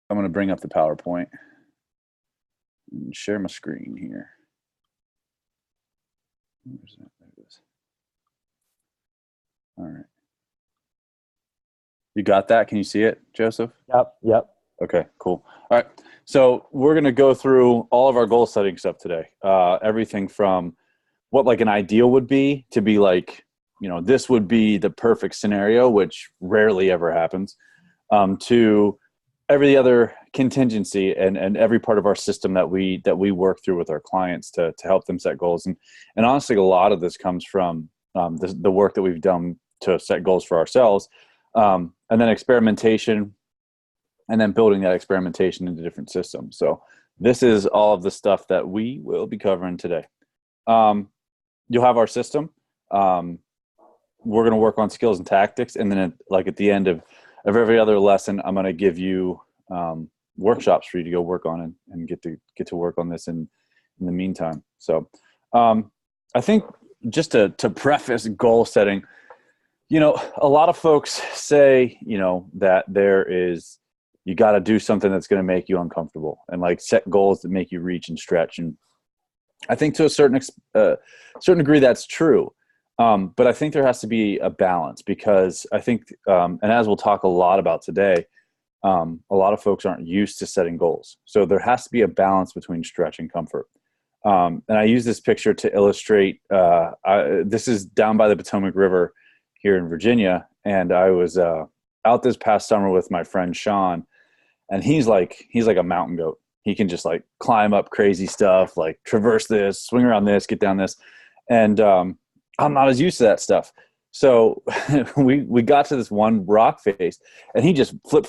I'm going to bring up the PowerPoint and share my screen here. Where's that? There it is. All right. You got that? Can you see it, Joseph? Yep. Okay, cool. All right. So we're going to go through all of our goal setting stuff today. Everything from what like an ideal would be to be like, this would be the perfect scenario, which rarely ever happens, to every other contingency and every part of our system that we work through with our clients to help them set goals. And honestly, a lot of this comes from the work that we've done to set goals for ourselves, and then experimentation, and then building that experimentation into different systems. So this is all of the stuff that we will be covering today. You'll have our system. We're going to work on skills and tactics. And then at the end of every other lesson, I'm going to give you workshops for you to go work on and get to work on this in the meantime. So I think just to preface goal setting, a lot of folks say, that you got to do something that's going to make you uncomfortable and like set goals that make you reach and stretch. And I think to a certain degree that's true. But I think there has to be a balance because I think, and as we'll talk a lot about today, a lot of folks aren't used to setting goals. So there has to be a balance between stretch and comfort. And I use this picture to illustrate, this is down by the Potomac River here in Virginia. And I was out this past summer with my friend Sean, and he's like a mountain goat. He can just like climb up crazy stuff, like traverse this, swing around this, get down this. And I'm not as used to that stuff. So we got to this one rock face and he just flip,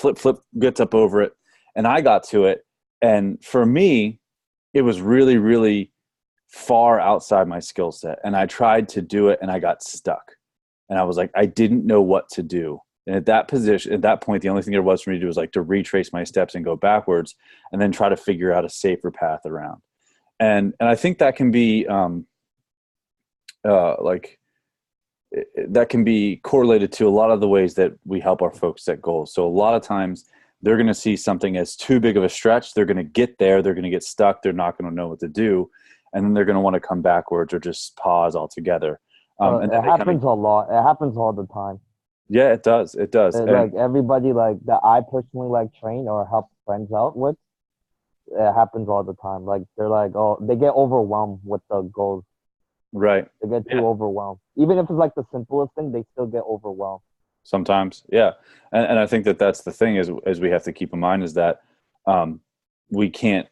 gets up over it. And I got to it. And for me, it was really, really far outside my skill set. And I tried to do it and I got stuck. And I was like, I didn't know what to do. And at that point, the only thing there was for me to do was like to retrace my steps and go backwards and then try to figure out a safer path around. And I think that can be that can be correlated to a lot of the ways that we help our folks set goals. So a lot of times they're going to see something as too big of a stretch. They're going to get there. They're going to get stuck. They're not going to know what to do. And then they're going to want to come backwards or just pause altogether. And it happens a lot. It happens all the time. Yeah, it does. It does. Like everybody like that I personally like train or help friends out with, it happens all the time. Like they're like, they get overwhelmed with the goals. Right. They get too overwhelmed. Even if it's like the simplest thing, they still get overwhelmed. Sometimes, yeah. And I think that's the thing is we have to keep in mind is that we can't,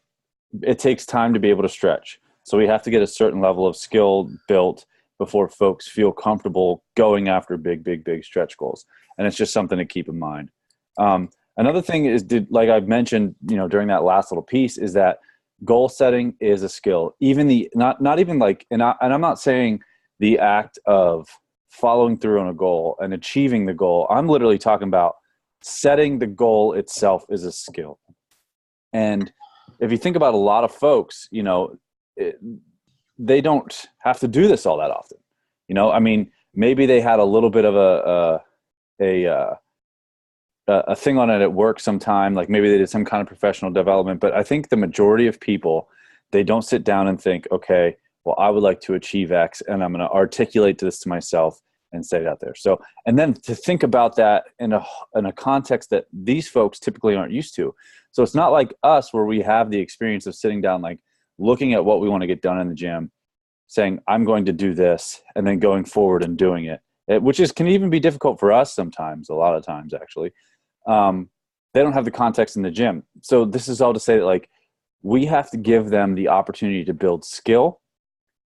it takes time to be able to stretch. So we have to get a certain level of skill built before folks feel comfortable going after big stretch goals. And it's just something to keep in mind. Another thing is, like I've mentioned, during that last little piece, is that goal setting is a skill. Even not even like, and I'm not saying the act of following through on a goal and achieving the goal. I'm literally talking about setting the goal itself is a skill. And if you think about a lot of folks, they don't have to do this all that often. I mean, maybe they had a little bit of a thing on it at work sometime, like maybe they did some kind of professional development. But I think the majority of people, they don't sit down and think, okay, well, I would like to achieve X and I'm going to articulate this to myself and say it out there. So, and then to think about that in a context that these folks typically aren't used to. So it's not like us where we have the experience of sitting down, like looking at what we want to get done in the gym, saying, I'm going to do this, and then going forward and doing it, which can even be difficult for us sometimes, a lot of times actually. They don't have the context in the gym. So this is all to say that like we have to give them the opportunity to build skill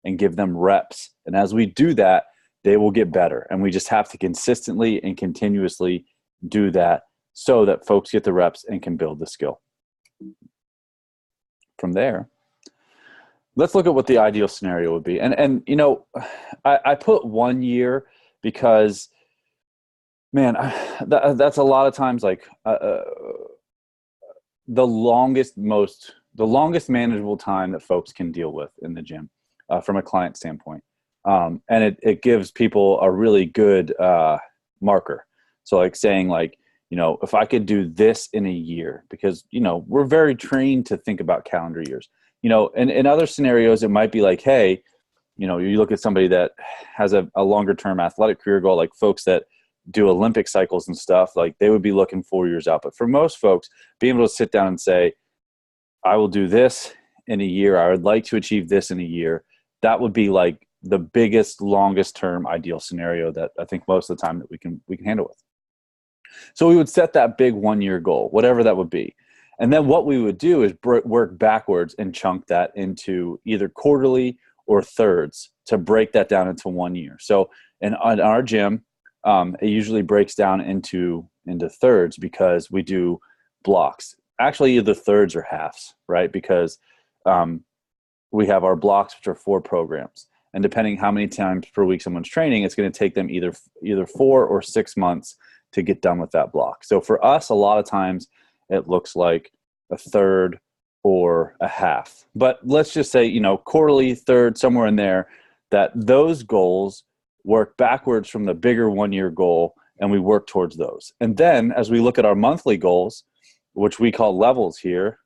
and give them reps. And as we do that, they will get better. And we just have to consistently and continuously do that so that folks get the reps and can build the skill. From there, let's look at what the ideal scenario would be. And I put 1 year because, man, that's a lot of times like the longest manageable time that folks can deal with in the gym from a client standpoint. And it gives people a really good marker. So like saying like, you know, if I could do this in a year, because, you know, we're very trained to think about calendar years, you know, and in other scenarios, it might be like, hey, you know, you look at somebody that has a longer term athletic career goal, like folks that do Olympic cycles and stuff, like they would be looking 4 years out. But for most folks, being able to sit down and say, I will do this in a year, I would like to achieve this in a year, that would be like the biggest, longest term ideal scenario that I think most of the time that we can handle with. So we would set that big 1 year goal, whatever that would be. And then what we would do is work backwards and chunk that into either quarterly or thirds to break that down into 1 year. So in our gym, it usually breaks down into thirds because we do blocks. Actually, either thirds or halves, right? Because we have our blocks, which are 4 programs. And depending how many times per week someone's training, it's going to take them either 4 or 6 months to get done with that block. So for us, a lot of times it looks like a third or a half. But let's just say, you know, quarterly, third, somewhere in there, that those goals work backwards from the bigger 1 year goal, and we work towards those. And then as we look at our monthly goals, which we call levels here,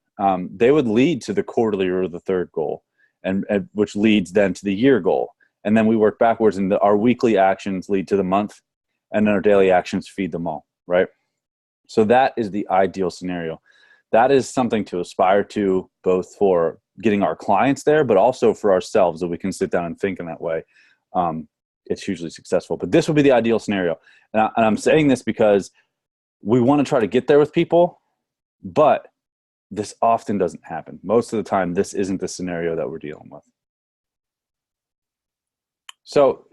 they would lead to the quarterly or the third goal, and which leads then to the year goal. And then we work backwards, and our weekly actions lead to the month, and then our daily actions feed them all, right? So that is the ideal scenario. That is something to aspire to, both for getting our clients there, but also for ourselves, that we can sit down and think in that way. It's hugely successful. But this would be the ideal scenario. And I'm saying this because we want to try to get there with people, but this often doesn't happen. Most of the time, this isn't the scenario that we're dealing with. So,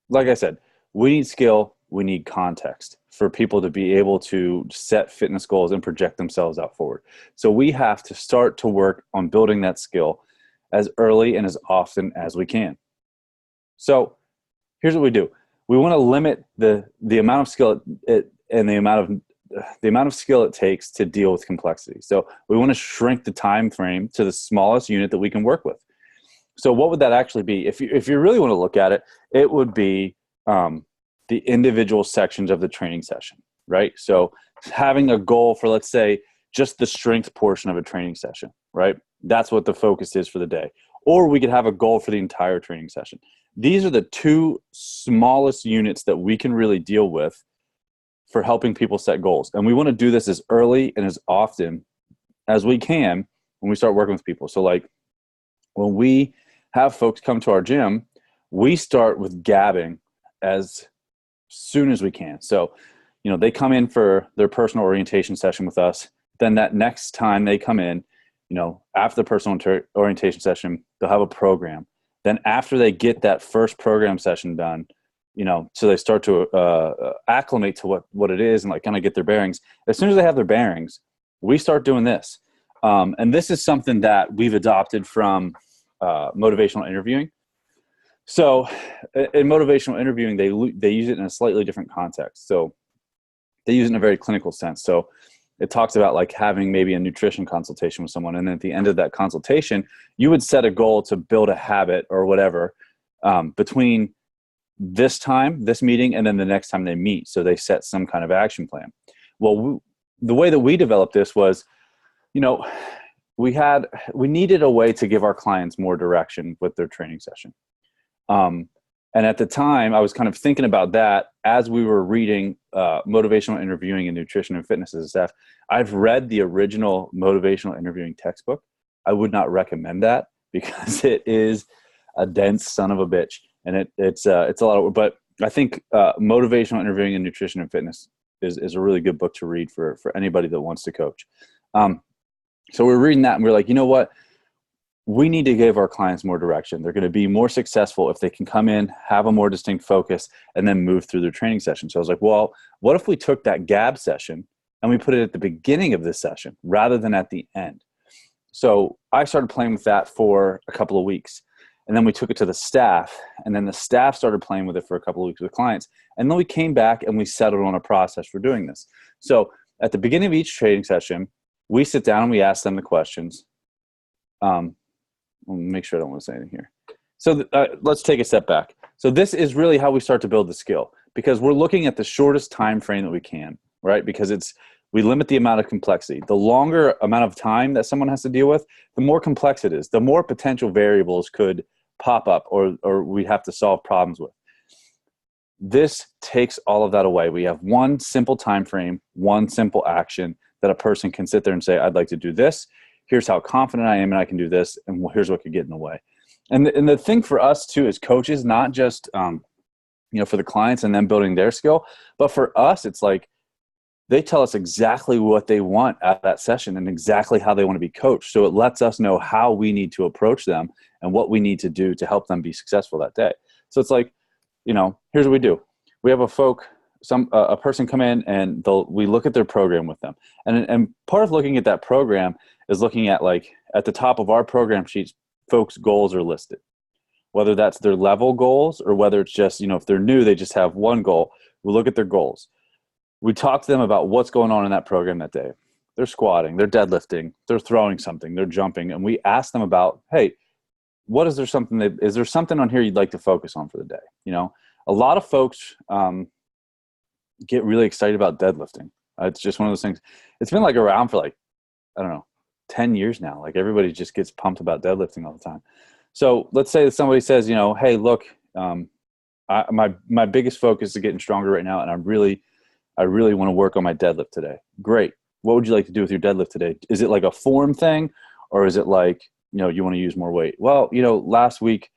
like I said, we need skill, we need context for people to be able to set fitness goals and project themselves out forward. So we have to start to work on building that skill as early and as often as we can. So here's what we do. We want to limit the amount of skill and the amount of skill it takes to deal with complexity. So we want to shrink the time frame to the smallest unit that we can work with. So what would that actually be? If you really want to look at it, it would be the individual sections of the training session, right? So having a goal for, let's say, just the strength portion of a training session, right? That's what the focus is for the day. Or we could have a goal for the entire training session. These are the 2 smallest units that we can really deal with for helping people set goals. And we want to do this as early and as often as we can when we start working with people. So like when we have folks come to our gym, we start with gabbing as soon as we can. So, you know, they come in for their personal orientation session with us. Then that next time they come in, you know, after the personal orientation session, they'll have a program. Then after they get that first program session done, you know, so they start to acclimate to what it is and like kind of get their bearings. As soon as they have their bearings, we start doing this. And this is something that we've adopted from motivational interviewing. So in motivational interviewing, they use it in a slightly different context. So they use it in a very clinical sense. So it talks about like having maybe a nutrition consultation with someone. And then at the end of that consultation, you would set a goal to build a habit or whatever between this time, this meeting, and then the next time they meet. So they set some kind of action plan. Well, the way that we developed this was, you know, we needed a way to give our clients more direction with their training session. And at the time, I was kind of thinking about that as we were reading motivational interviewing and nutrition and fitness as a staff. I've read the original motivational interviewing textbook. I would not recommend that because it is a dense son of a bitch, and it's a lot of. But I think motivational interviewing and nutrition and fitness is a really good book to read for anybody that wants to coach. So we're reading that, and we're like, you know what? We need to give our clients more direction. They're going to be more successful if they can come in, have a more distinct focus, and then move through their training session. So I was like, well, what if we took that gab session and we put it at the beginning of this session rather than at the end? So I started playing with that for a couple of weeks. And then we took it to the staff, and then the staff started playing with it for a couple of weeks with clients. And then we came back and we settled on a process for doing this. So at the beginning of each training session, we sit down and we ask them the questions. Let me make sure I don't want to say anything here. So let's take a step back. So this is really how we start to build the skill, because we're looking at the shortest time frame that we can. right? Because we limit the amount of complexity. The longer amount of time that someone has to deal with, the more complex it is, the more potential variables could pop up or we have to solve problems with. This takes all of that away. We have one simple time frame, one simple action that a person can sit there and say, I'd like to do this. Here's how confident I am and I can do this. And here's what could get in the way. And the thing for us too, as coaches, not just, for the clients and them building their skill, but for us, it's like they tell us exactly what they want at that session and exactly how they want to be coached. So it lets us know how we need to approach them and what we need to do to help them be successful that day. So it's like, here's what we do. We have a person come in and we look at their program with them. And part of looking at that program is looking at, like, at the top of our program sheets, folks' goals are listed. Whether that's their level goals or whether it's just, if they're new, they just have one goal. We look at their goals. We talk to them about what's going on in that program that day. They're squatting, they're deadlifting, they're throwing something, they're jumping. And we ask them about, hey, is there something on here you'd like to focus on for the day? A lot of folks get really excited about deadlifting. It's just one of those things. It's been around for 10 years now. Like, everybody just gets pumped about deadlifting all the time. So let's say that somebody says, hey, look, my biggest focus is getting stronger right now, and I really want to work on my deadlift today. Great. What would you like to do with your deadlift today? Is it like a form thing, or is it like, you want to use more weight? Well, last week,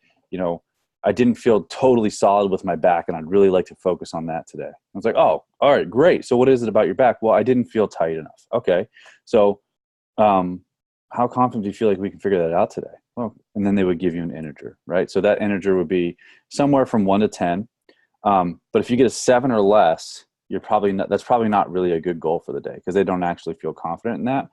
I didn't feel totally solid with my back, and I'd really like to focus on that today. I was like, oh, all right, great. So what is it about your back? Well, I didn't feel tight enough. Okay. So how confident do you feel like we can figure that out today? Well, and then they would give you an integer, right? So that integer would be somewhere from 1 to 10. But if you get a 7 or less, that's probably not really a good goal for the day, because they don't actually feel confident in that.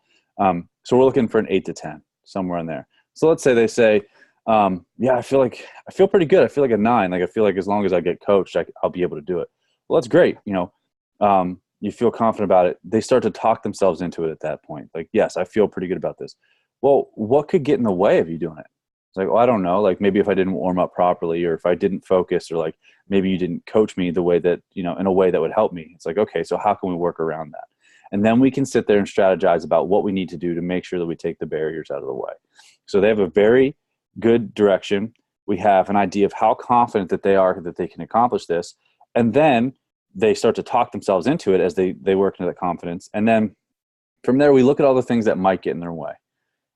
So we're looking for an 8 to 10, somewhere in there. So let's say they say, I feel pretty good. I feel like a 9. Like, I feel like as long as I get coached, I'll be able to do it. Well, that's great. You feel confident about it. They start to talk themselves into it at that point. Like, yes, I feel pretty good about this. Well, what could get in the way of you doing it? It's like, well, I don't know. Like, maybe if I didn't warm up properly, or if I didn't focus, or like maybe you didn't coach me the way that, in a way that would help me. It's like, okay, so how can we work around that? And then we can sit there and strategize about what we need to do to make sure that we take the barriers out of the way. So they have a very good direction. We have an idea of how confident that they are that they can accomplish this. And then they start to talk themselves into it as they work into that confidence. And then from there, we look at all the things that might get in their way.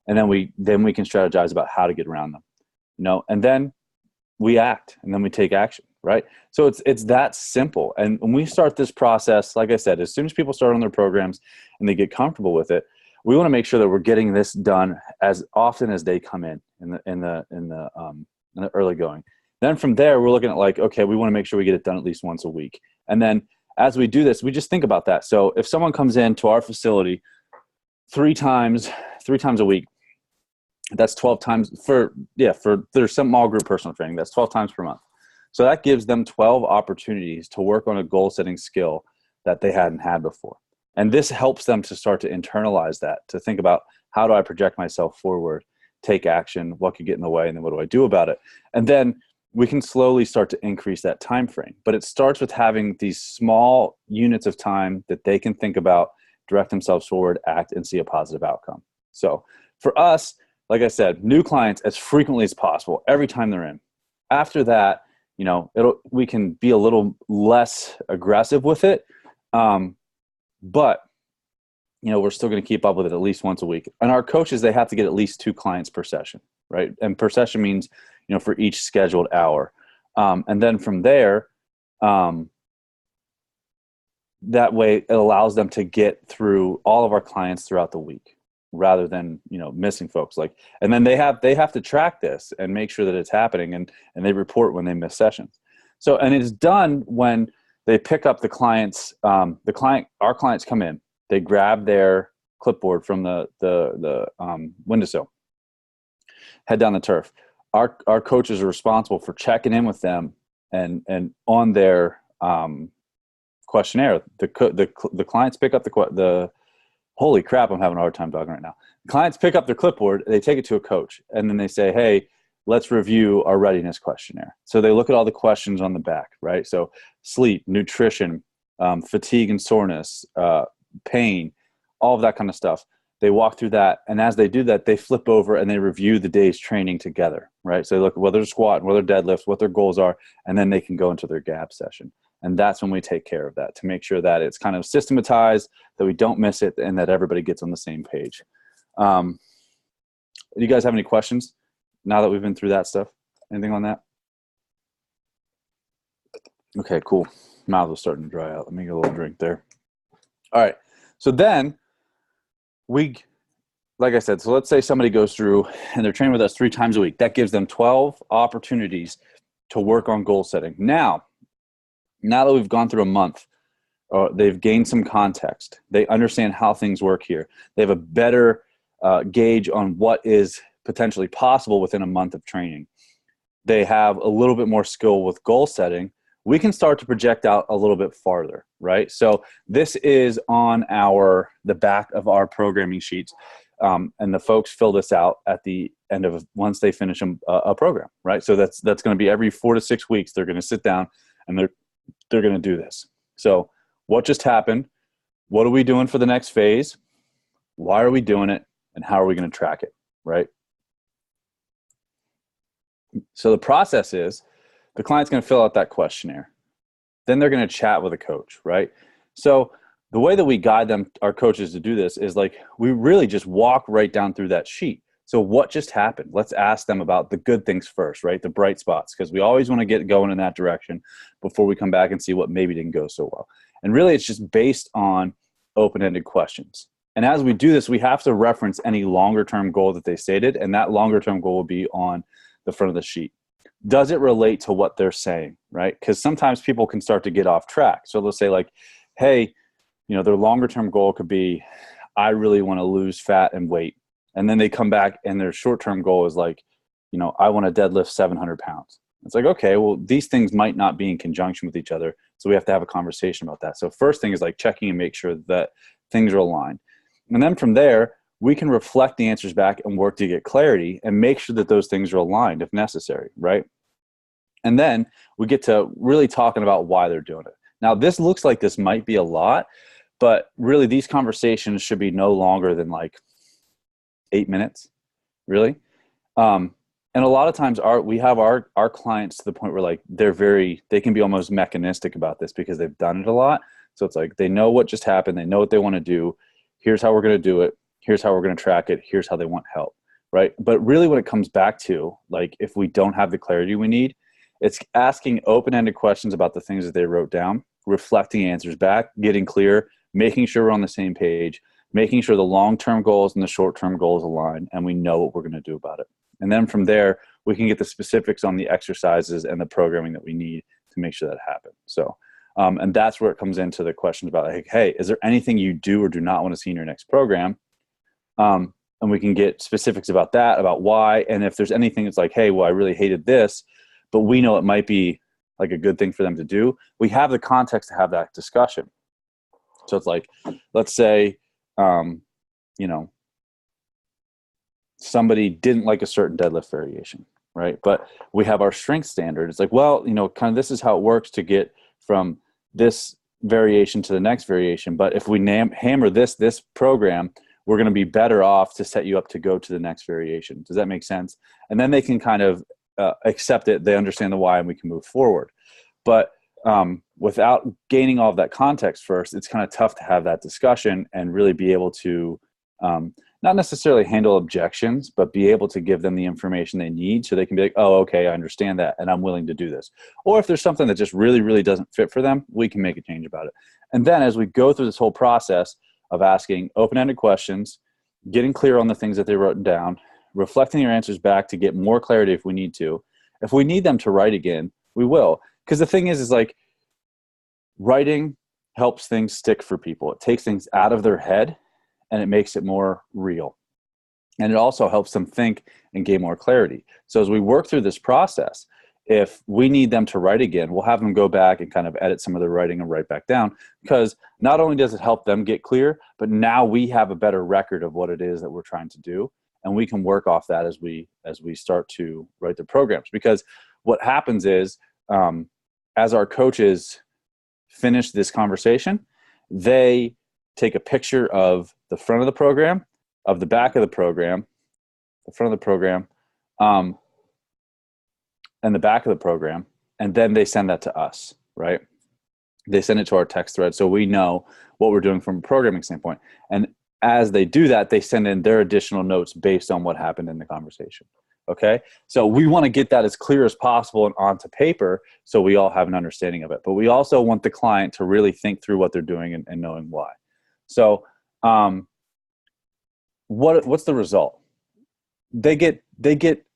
And then we can strategize about how to get around them, and then we act, and then we take action, right? So it's that simple. And when we start this process, like I said, as soon as people start on their programs and they get comfortable with it, we want to make sure that we're getting this done as often as they come in the early going. Then from there, we're looking at, like, okay, we want to make sure we get it done at least once a week. And then as we do this, we just think about that. So if someone comes into our facility three times a week, that's 12 times there's some small group personal training. That's 12 times per month. So that gives them 12 opportunities to work on a goal setting skill that they hadn't had before. And this helps them to start to internalize that, to think about, how do I project myself forward, take action, what could get in the way, and then what do I do about it? And then we can slowly start to increase that time frame. But it starts with having these small units of time that they can think about, direct themselves forward, act, and see a positive outcome. So for us, like I said, new clients as frequently as possible, every time they're in. After that, we can be a little less aggressive with it. But we're still going to keep up with it at least once a week. And our coaches, they have to get at least 2 clients per session, right? And per session means, for each scheduled hour. And then from there, that way it allows them to get through all of our clients throughout the week, rather than, missing folks. And then they have to track this and make sure that it's happening, and they report when they miss sessions. So, and it's done when they pick up the clients, our clients come in, they grab their clipboard from the windowsill, head down the turf. Our coaches are responsible for checking in with them and on their questionnaire. The clients pick up the holy crap, I'm having a hard time talking right now. Clients pick up their clipboard, they take it to a coach, and then they say, hey, let's review our readiness questionnaire. So they look at all the questions on the back, right? So sleep, nutrition, fatigue and soreness, pain, all of that kind of stuff. They walk through that, and as they do that, they flip over and they review the day's training together, right? So they look at whether they're squatting, whether they're deadlifts, what their goals are, and then they can go into their gap session. And that's when we take care of that to make sure that it's kind of systematized, that we don't miss it, and that everybody gets on the same page. Do you guys have any questions now that we've been through that stuff? Anything on that? Okay, cool. Mouth was starting to dry out. Let me get a little drink there. All right. So then like I said, so let's say somebody goes through and they're training with us 3 times a week. That gives them 12 opportunities to work on goal setting. Now that we've gone through a month, they've gained some context. They understand how things work here. They have a better gauge on what is potentially possible within a month of training. They have a little bit more skill with goal setting. We can start to project out a little bit farther, right? So this is on the back of our programming sheets, and the folks fill this out at the end of once they finish a program, right? So that's going to be every 4 to 6 weeks. They're going to sit down and they're going to do this. So what just happened? What are we doing for the next phase? Why are we doing it? And how are we going to track it, right? So the process is the client's going to fill out that questionnaire. Then they're going to chat with a coach, right? So the way that we guide them, our coaches, to do this is like we really just walk right down through that sheet. So what just happened? Let's ask them about the good things first, right? The bright spots, because we always want to get going in that direction before we come back and see what maybe didn't go so well. And really it's just based on open-ended questions. And as we do this, we have to reference any longer-term goal that they stated, and that longer-term goal will be on the front of the sheet. Does it relate to what they're saying, right? Because sometimes people can start to get off track. So they'll say like, hey, their longer term goal could be, I really want to lose fat and weight. And then they come back and their short term goal is like, I want to deadlift 700 pounds. It's like, okay, well, these things might not be in conjunction with each other. So we have to have a conversation about that. So first thing is like checking and make sure that things are aligned. And then from there, we can reflect the answers back and work to get clarity and make sure that those things are aligned if necessary, right? And then we get to really talking about why they're doing it. Now, this looks like this might be a lot, but really these conversations should be no longer than like 8 minutes, really. And a lot of times we have our clients to the point where like they can be almost mechanistic about this because they've done it a lot. So it's like they know what just happened. They know what they want to do. Here's how we're going to do it. Here's how we're going to track it. Here's how they want help, right? But really what it comes back to, like if we don't have the clarity we need, it's asking open-ended questions about the things that they wrote down, reflecting answers back, getting clear, making sure we're on the same page, making sure the long-term goals and the short-term goals align, and we know what we're going to do about it. And then from there, we can get the specifics on the exercises and the programming that we need to make sure that happens. So, and that's where it comes into the questions about like, hey, is there anything you do or do not want to see in your next program? And we can get specifics about that, about why. And if there's anything that's like, hey, well, I really hated this, but we know it might be like a good thing for them to do, we have the context to have that discussion. So it's like, let's say, somebody didn't like a certain deadlift variation, right? But we have our strength standard. It's like, well, kind of this is how it works to get from this variation to the next variation. But if we hammer this program, we're going to be better off to set you up to go to the next variation. Does that make sense? And then they can kind of accept it. They understand the why, and we can move forward. But without gaining all of that context first, it's kind of tough to have that discussion and really be able to not necessarily handle objections, but be able to give them the information they need so they can be like, oh, okay, I understand that, and I'm willing to do this. Or if there's something that just really, really doesn't fit for them, we can make a change about it. And then as we go through this whole process of asking open-ended questions, getting clear on the things that they wrote down, reflecting your answers back to get more clarity if we need to. If we need them to write again, we will. Because the thing is like writing helps things stick for people. It takes things out of their head and it makes it more real. And it also helps them think and gain more clarity. So as we work through this process, if we need them to write again, we'll have them go back and kind of edit some of their writing and write back down, because not only does it help them get clear, but now we have a better record of what it is that we're trying to do. And we can work off that as we start to write the programs. Because what happens is, as our coaches finish this conversation, they take a picture of the front of the program, of the back of the program, the front of the program, and the back of the program, and then they send that to us, right? They send it to our text thread so we know what we're doing from a programming standpoint. And as they do that, they send in their additional notes based on what happened in the conversation. Okay. So we want to get that as clear as possible and onto paper so we all have an understanding of it. But we also want the client to really think through what they're doing and knowing why. So what's the result? They get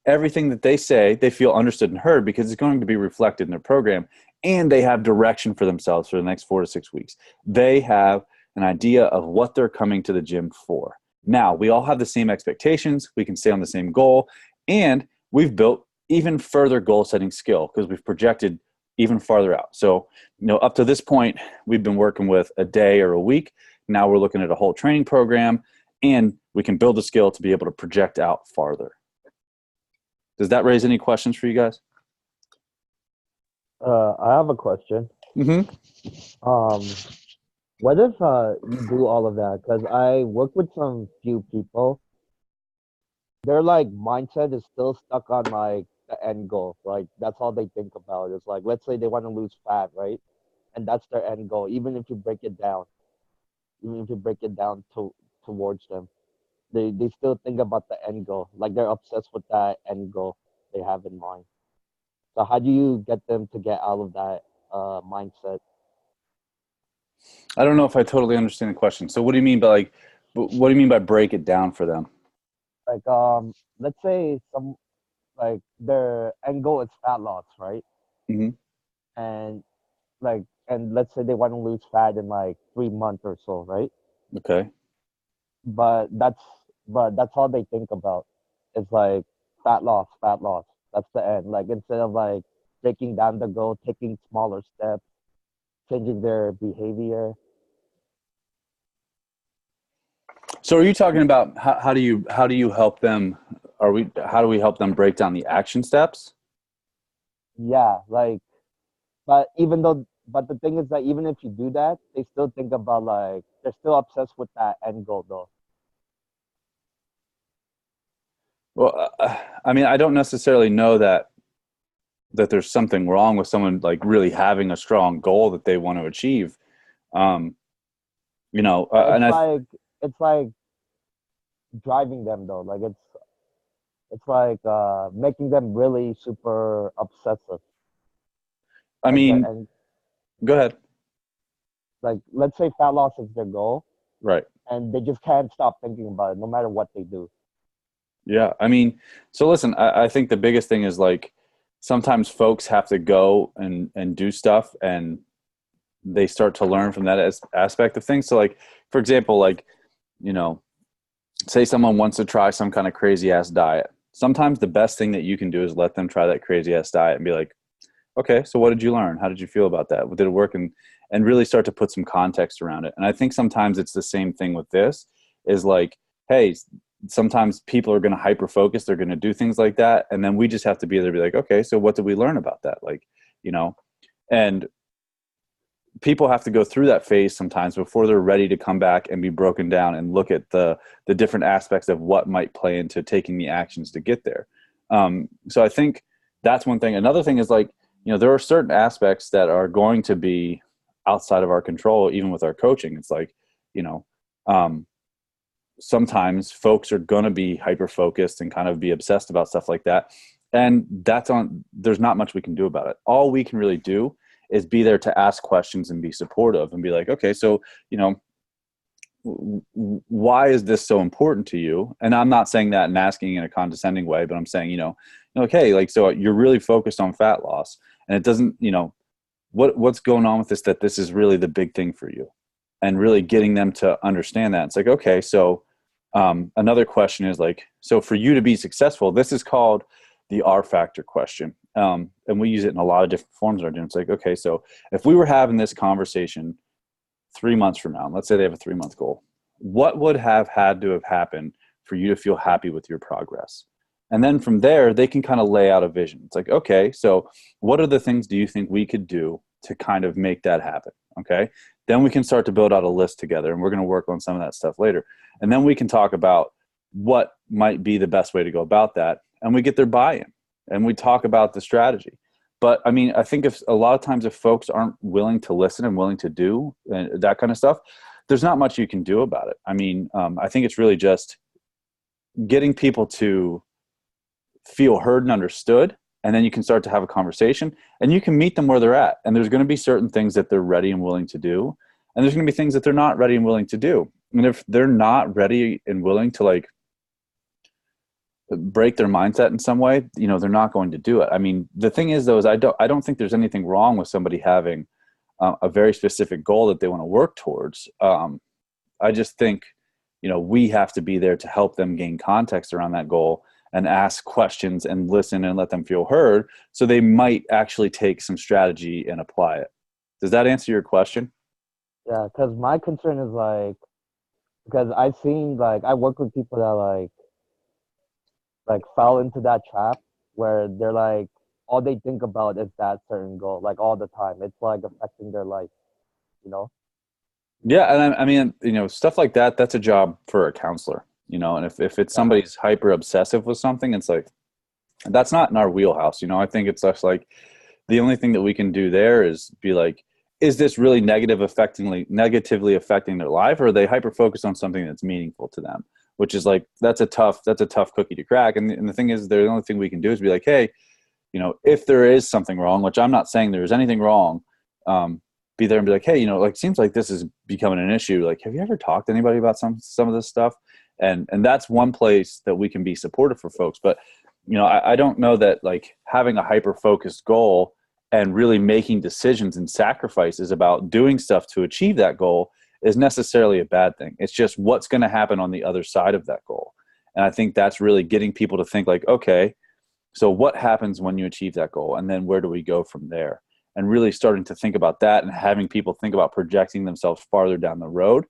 everything that they say, they feel understood and heard because it's going to be reflected in their program, and they have direction for themselves for the next 4 to 6 weeks. They have an idea of what they're coming to the gym for. Now, we all have the same expectations. We can stay on the same goal, and we've built even further goal setting skill because we've projected even farther out. So, up to this point, we've been working with a day or a week. Now we're looking at a whole training program, and we can build a skill to be able to project out farther. Does that raise any questions for you guys? I have a question. Mm-hmm. What if you do all of that? Because I work with some few people. Their like mindset is still stuck on like the end goal. Like that's all they think about. It's like, let's say they want to lose fat, right? And that's their end goal. Even if you break it down, towards them, they still think about the end goal. Like they're obsessed with that end goal they have in mind. So how do you get them to get out of that mindset? I don't know if I totally understand the question. So what do you mean by break it down for them? Like let's say some like their end goal is fat loss, right? Mm-hmm. And and let's say they want to lose fat in like 3 months or so, right? Okay. But that's all they think about. It's like fat loss, fat loss. That's the end. Like instead of like breaking down the goal, taking smaller steps, changing their behavior. So are you talking about how do you help them? How do we help them break down the action steps? Yeah, like but the thing is that even if you do that, they still think about like they're still obsessed with that end goal though. Well, I mean, I don't necessarily know that there's something wrong with someone like really having a strong goal that they want to achieve. It's like driving them though. Like it's like making them really super obsessive. I Like mean, and go ahead. like let's say fat loss is their goal, Right. and they just can't stop thinking about it no matter what they do. Yeah. I mean, so listen, I think the biggest thing is like sometimes folks have to go and do stuff and they start to learn from that aspect of things. So like, for example, like, say someone wants to try some kind of crazy ass diet. Sometimes the best thing that you can do is let them try that crazy ass diet and be like, okay, so what did you learn? How did you feel about that? Did it work? And really start to put some context around it. And I think sometimes it's the same thing with this is like, hey, sometimes people are going to hyper focus. They're going to do things like that. And then we just have to be there to be like, okay, so what did we learn about that? Like, and people have to go through that phase sometimes before they're ready to come back and be broken down and look at the different aspects of what might play into taking the actions to get there. So I think that's one thing. Another thing is like, there are certain aspects that are going to be outside of our control, even with our coaching. It's like, sometimes folks are going to be hyper focused and kind of be obsessed about stuff like that. And there's not much we can do about it. All we can really do is be there to ask questions and be supportive and be like, okay, so, why is this so important to you? And I'm not saying that and asking in a condescending way, but I'm saying, okay, like, so you're really focused on fat loss and it doesn't, what's going on with this, that this is really the big thing for you, and really getting them to understand that. It's like, okay, so another question is like, so for you to be successful, this is called the R factor question. And we use it in a lot of different forms in our gym. It's like, okay, so if we were having this conversation 3 months from now, let's say they have a 3-month goal, what would have had to have happened for you to feel happy with your progress? And then from there, they can kind of lay out a vision. It's like, okay, so what are the things do you think we could do to kind of make that happen. Okay. Then we can start to build out a list together, and we're going to work on some of that stuff later. And then we can talk about what might be the best way to go about that. And we get their buy-in and we talk about the strategy. But I mean, I think if a lot of times if folks aren't willing to listen and willing to do that kind of stuff, there's not much you can do about it. I mean, I think it's really just getting people to feel heard and understood. And then you can start to have a conversation, and you can meet them where they're at. And there's going to be certain things that they're ready and willing to do. And there's going to be things that they're not ready and willing to do. And if they're not ready and willing to like break their mindset in some way, you know, they're not going to do it. I mean, the thing is though, is I don't think there's anything wrong with somebody having a very specific goal that they want to work towards. I just think, you know, we have to be there to help them gain context around that goal and ask questions and listen and let them feel heard, so they might actually take some strategy and apply it. Does that answer your question? Yeah, because my concern is like, because I've seen like I work with people that like fell into that trap where they're like all they think about is that certain goal like all the time. It's like affecting their life, you know? Yeah, and I mean, you know, stuff like that, that's a job for a counselor, you know, and if it's somebody's hyper obsessive with something, it's like, that's not in our wheelhouse, you know. I think it's just like, the only thing that we can do there is be like, is this really negatively affecting their life, or are they hyper focused on something that's meaningful to them? Which is like, that's a tough cookie to crack. And the thing is, the only thing we can do is be like, hey, you know, if there is something wrong, which I'm not saying there is anything wrong, be there and be like, hey, you know, like, seems like this is becoming an issue. Like, have you ever talked to anybody about some of this stuff? And that's one place that we can be supportive for folks. But, you know, I don't know that like having a hyper focused goal and really making decisions and sacrifices about doing stuff to achieve that goal is necessarily a bad thing. It's just what's going to happen on the other side of that goal. And I think that's really getting people to think like, okay, so what happens when you achieve that goal? And then where do we go from there? And really starting to think about that and having people think about projecting themselves farther down the road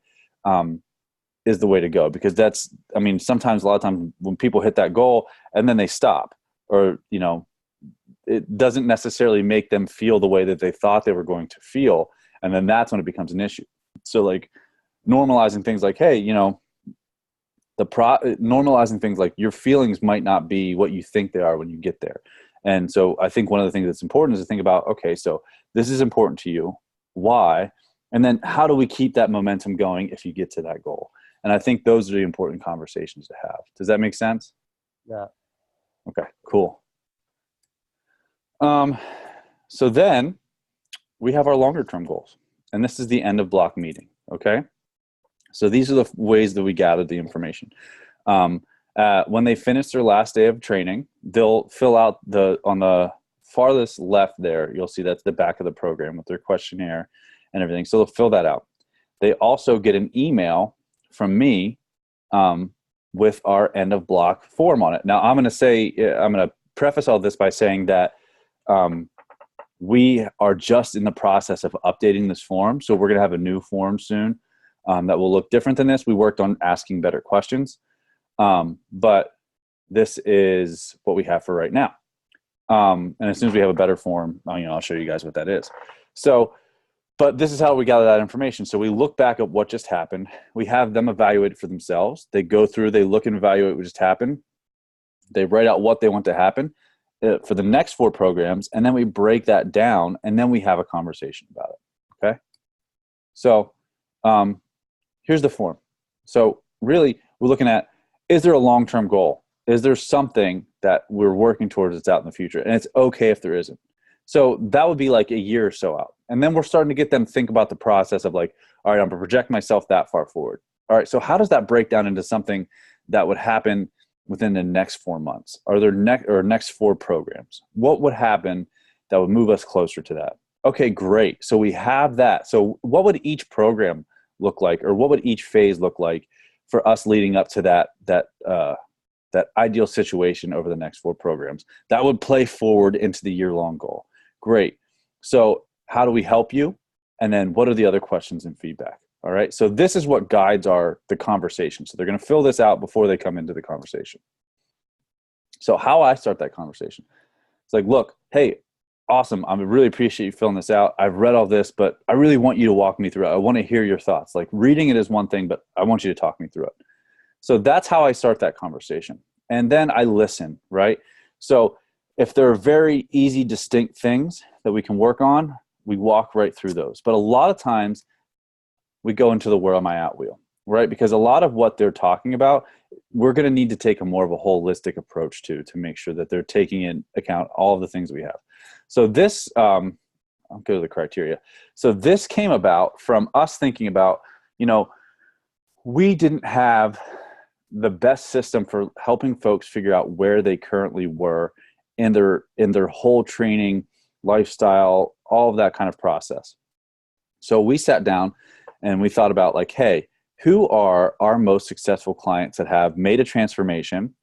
is the way to go. Because that's, I mean, sometimes, a lot of times when people hit that goal and then they stop, or, you know, it doesn't necessarily make them feel the way that they thought they were going to feel. And then that's when it becomes an issue. So like normalizing things like, hey, you know, normalizing things like your feelings might not be what you think they are when you get there. And so I think one of the things that's important is to think about, okay, so this is important to you. Why? And then how do we keep that momentum going if you get to that goal? And I think those are the important conversations to have. Does that make sense? Yeah. Okay, cool. So then we have our longer term goals, and this is the end of block meeting. Okay. So these are the ways that we gathered the information. When they finish their last day of training, they'll fill out on the farthest left there, you'll see that's the back of the program with their questionnaire and everything. So they'll fill that out. They also get an email from me with our end of block form on it. Now I'm going to preface all this by saying that we are just in the process of updating this form. So we're going to have a new form soon that will look different than this. We worked on asking better questions. But this is what we have for right now. And as soon as we have a better form, I'll show you guys what that is. So, but this is how we gather that information. So we look back at what just happened. We have them evaluate it for themselves. They go through, they look and evaluate what just happened. They write out what they want to happen for the next 4 programs. And then we break that down, and then we have a conversation about it. Okay. So, here's the form. So really we're looking at, is there a long-term goal? Is there something that we're working towards that's out in the future? And it's okay if there isn't. So that would be like a year or so out. And then we're starting to get them to think about the process of like, all right, I'm going to project myself that far forward. All right, so how does that break down into something that would happen within the next 4 months? Are there next 4 programs? What would happen that would move us closer to that? Okay, great. So we have that. So what would each program look like, or what would each phase look like for us leading up to that ideal situation over the next 4 programs that would play forward into the year-long goal? Great. So how do we help you? And then what are the other questions and feedback? All right. So this is what guides the conversation. So they're going to fill this out before they come into the conversation. So how I start that conversation, it's like, look, hey, awesome. I really appreciate you filling this out. I've read all this, but I really want you to walk me through it. I want to hear your thoughts. Like reading it is one thing, but I want you to talk me through it. So that's how I start that conversation. And then I listen, right? So if there are very easy, distinct things that we can work on, we walk right through those. But a lot of times we go into the where am I at wheel, right? Because a lot of what they're talking about, we're going to need to take a more of a holistic approach to make sure that they're taking in account all of the things we have. So this, I'll go to the criteria. So this came about from us thinking about, we didn't have the best system for helping folks figure out where they currently were in their whole training, lifestyle, all of that kind of process. So we sat down and we thought about like, hey, who are our most successful clients that have made a transformation,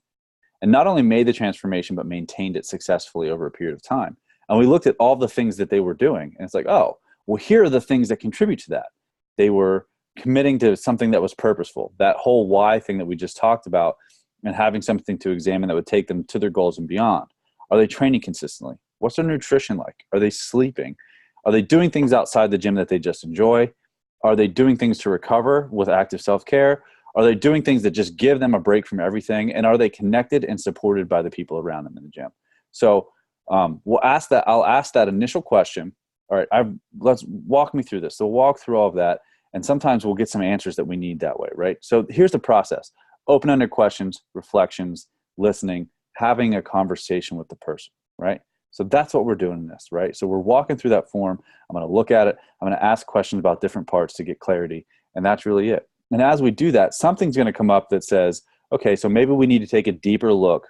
and not only made the transformation, but maintained it successfully over a period of time. And we looked at all the things that they were doing, and it's like, oh, well, here are the things that contribute to that. They were committing to something that was purposeful, that whole why thing that we just talked about, and having something to examine that would take them to their goals and beyond. Are they training consistently? What's their nutrition like? Are they sleeping? Are they doing things outside the gym that they just enjoy? Are they doing things to recover with active self-care? Are they doing things that just give them a break from everything? And are they connected and supported by the people around them in the gym? So we'll ask that. I'll ask that initial question. All right, let's walk me through this. So we'll walk through all of that. And sometimes we'll get some answers that we need that way, right? So here's the process. Open-ended questions, reflections, listening, having a conversation with the person, right? So that's what we're doing in this, right? So we're walking through that form. I'm going to look at it. I'm going to ask questions about different parts to get clarity. And that's really it. And as we do that, something's going to come up that says, okay, so maybe we need to take a deeper look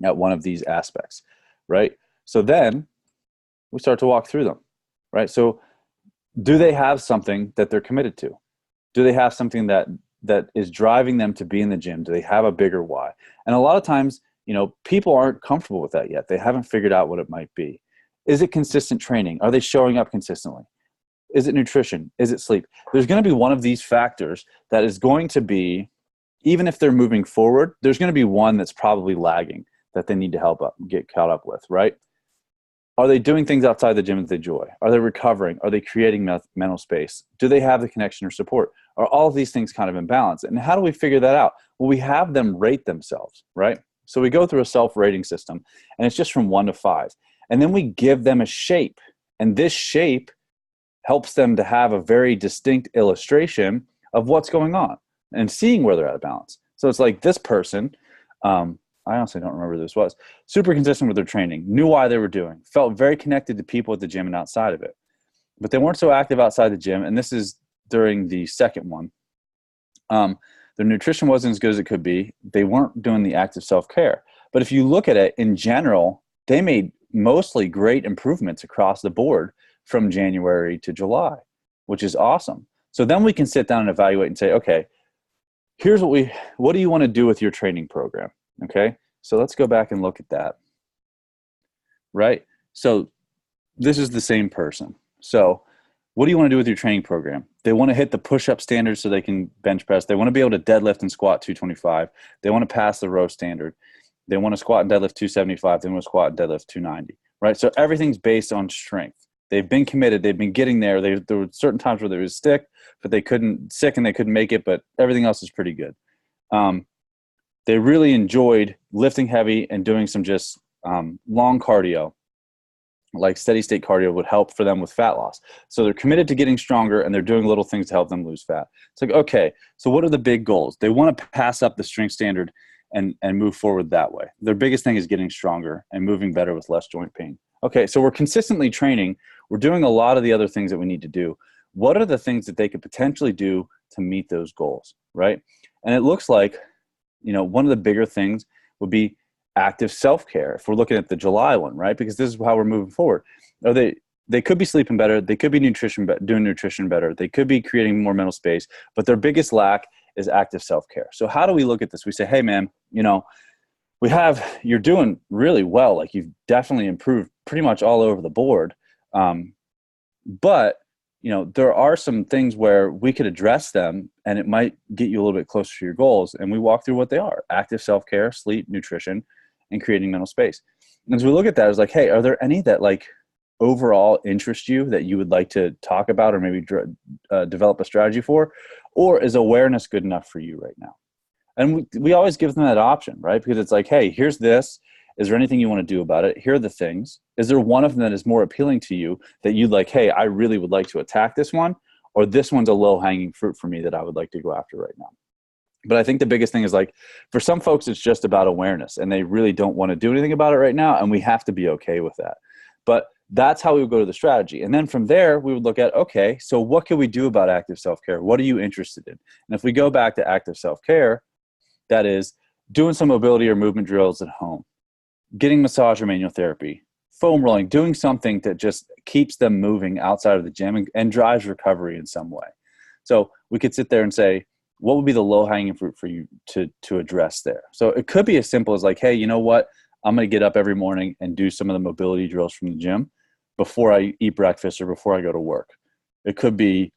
at one of these aspects, right? So then we start to walk through them, right? So do they have something that they're committed to? Do they have something that is driving them to be in the gym? Do they have a bigger why? And a lot of times, people aren't comfortable with that yet. They haven't figured out what it might be. Is it consistent training? Are they showing up consistently? Is it nutrition? Is it sleep? There's going to be one of these factors that is going to be, even if they're moving forward, there's going to be one that's probably lagging that they need to get caught up with, right? Are they doing things outside the gym that they enjoy? Are they recovering? Are they creating mental space? Do they have the connection or support? Are all of these things kind of in balance? And how do we figure that out? Well, we have them rate themselves, right? So we go through a self-rating system, and it's just from 1 to 5. And then we give them a shape. And this shape helps them to have a very distinct illustration of what's going on and seeing where they're out of balance. So it's like this person, I honestly don't remember who this was, super consistent with their training, knew why they were doing, felt very connected to people at the gym and outside of it. But they weren't so active outside the gym, and this is during the second one. Their nutrition wasn't as good as it could be. They weren't doing the active self-care. But if you look at it in general, they made mostly great improvements across the board from January to July, which is awesome. So then we can sit down and evaluate and say, okay, here's what do you want to do with your training program? Okay, so let's go back and look at that, right? So this is the same person. So what do you want to do with your training program? They want to hit the push-up standard so they can bench press. They want to be able to deadlift and squat 225. They want to pass the row standard. They want to squat and deadlift 275. They want to squat and deadlift 290, right? So everything's based on strength. They've been committed. They've been getting there. There were certain times where they was sick, and they couldn't make it, but everything else is pretty good. They really enjoyed lifting heavy and doing some just long cardio, like steady state cardio would help for them with fat loss. So they're committed to getting stronger, and they're doing little things to help them lose fat. It's like, okay, so what are the big goals? They want to pass up the strength standard and move forward that way. Their biggest thing is getting stronger and moving better with less joint pain. Okay, so we're consistently training. We're doing a lot of the other things that we need to do. What are the things that they could potentially do to meet those goals, right? And it looks like, one of the bigger things would be active self-care. If we're looking at the July one, right? Because this is how we're moving forward. They could be sleeping better. They could be doing nutrition better. They could be creating more mental space, but their biggest lack is active self-care. So how do we look at this? We say, hey man, you're doing really well. Like you've definitely improved pretty much all over the board. But there are some things where we could address them and it might get you a little bit closer to your goals. And we walk through what they are: active self-care, sleep, nutrition, and creating mental space. And as we look at that, it's like, hey, are there any that like overall interest you that you would like to talk about or maybe develop a strategy for? Or is awareness good enough for you right now? And we always give them that option, right? Because it's like, hey, here's this. Is there anything you want to do about it? Here are the things. Is there one of them that is more appealing to you that you'd like, hey, I really would like to attack this one, or this one's a low-hanging fruit for me that I would like to go after right now? But I think the biggest thing is, like, for some folks, it's just about awareness and they really don't want to do anything about it right now. And we have to be okay with that. But that's how we would go to the strategy. And then from there, we would look at, okay, so what can we do about active self-care? What are you interested in? And if we go back to active self-care, that is doing some mobility or movement drills at home, getting massage or manual therapy, foam rolling, doing something that just keeps them moving outside of the gym and drives recovery in some way. So we could sit there and say, what would be the low-hanging fruit for you to address there? So it could be as simple as like, hey, you know what? I'm going to get up every morning and do some of the mobility drills from the gym before I eat breakfast or before I go to work. It could be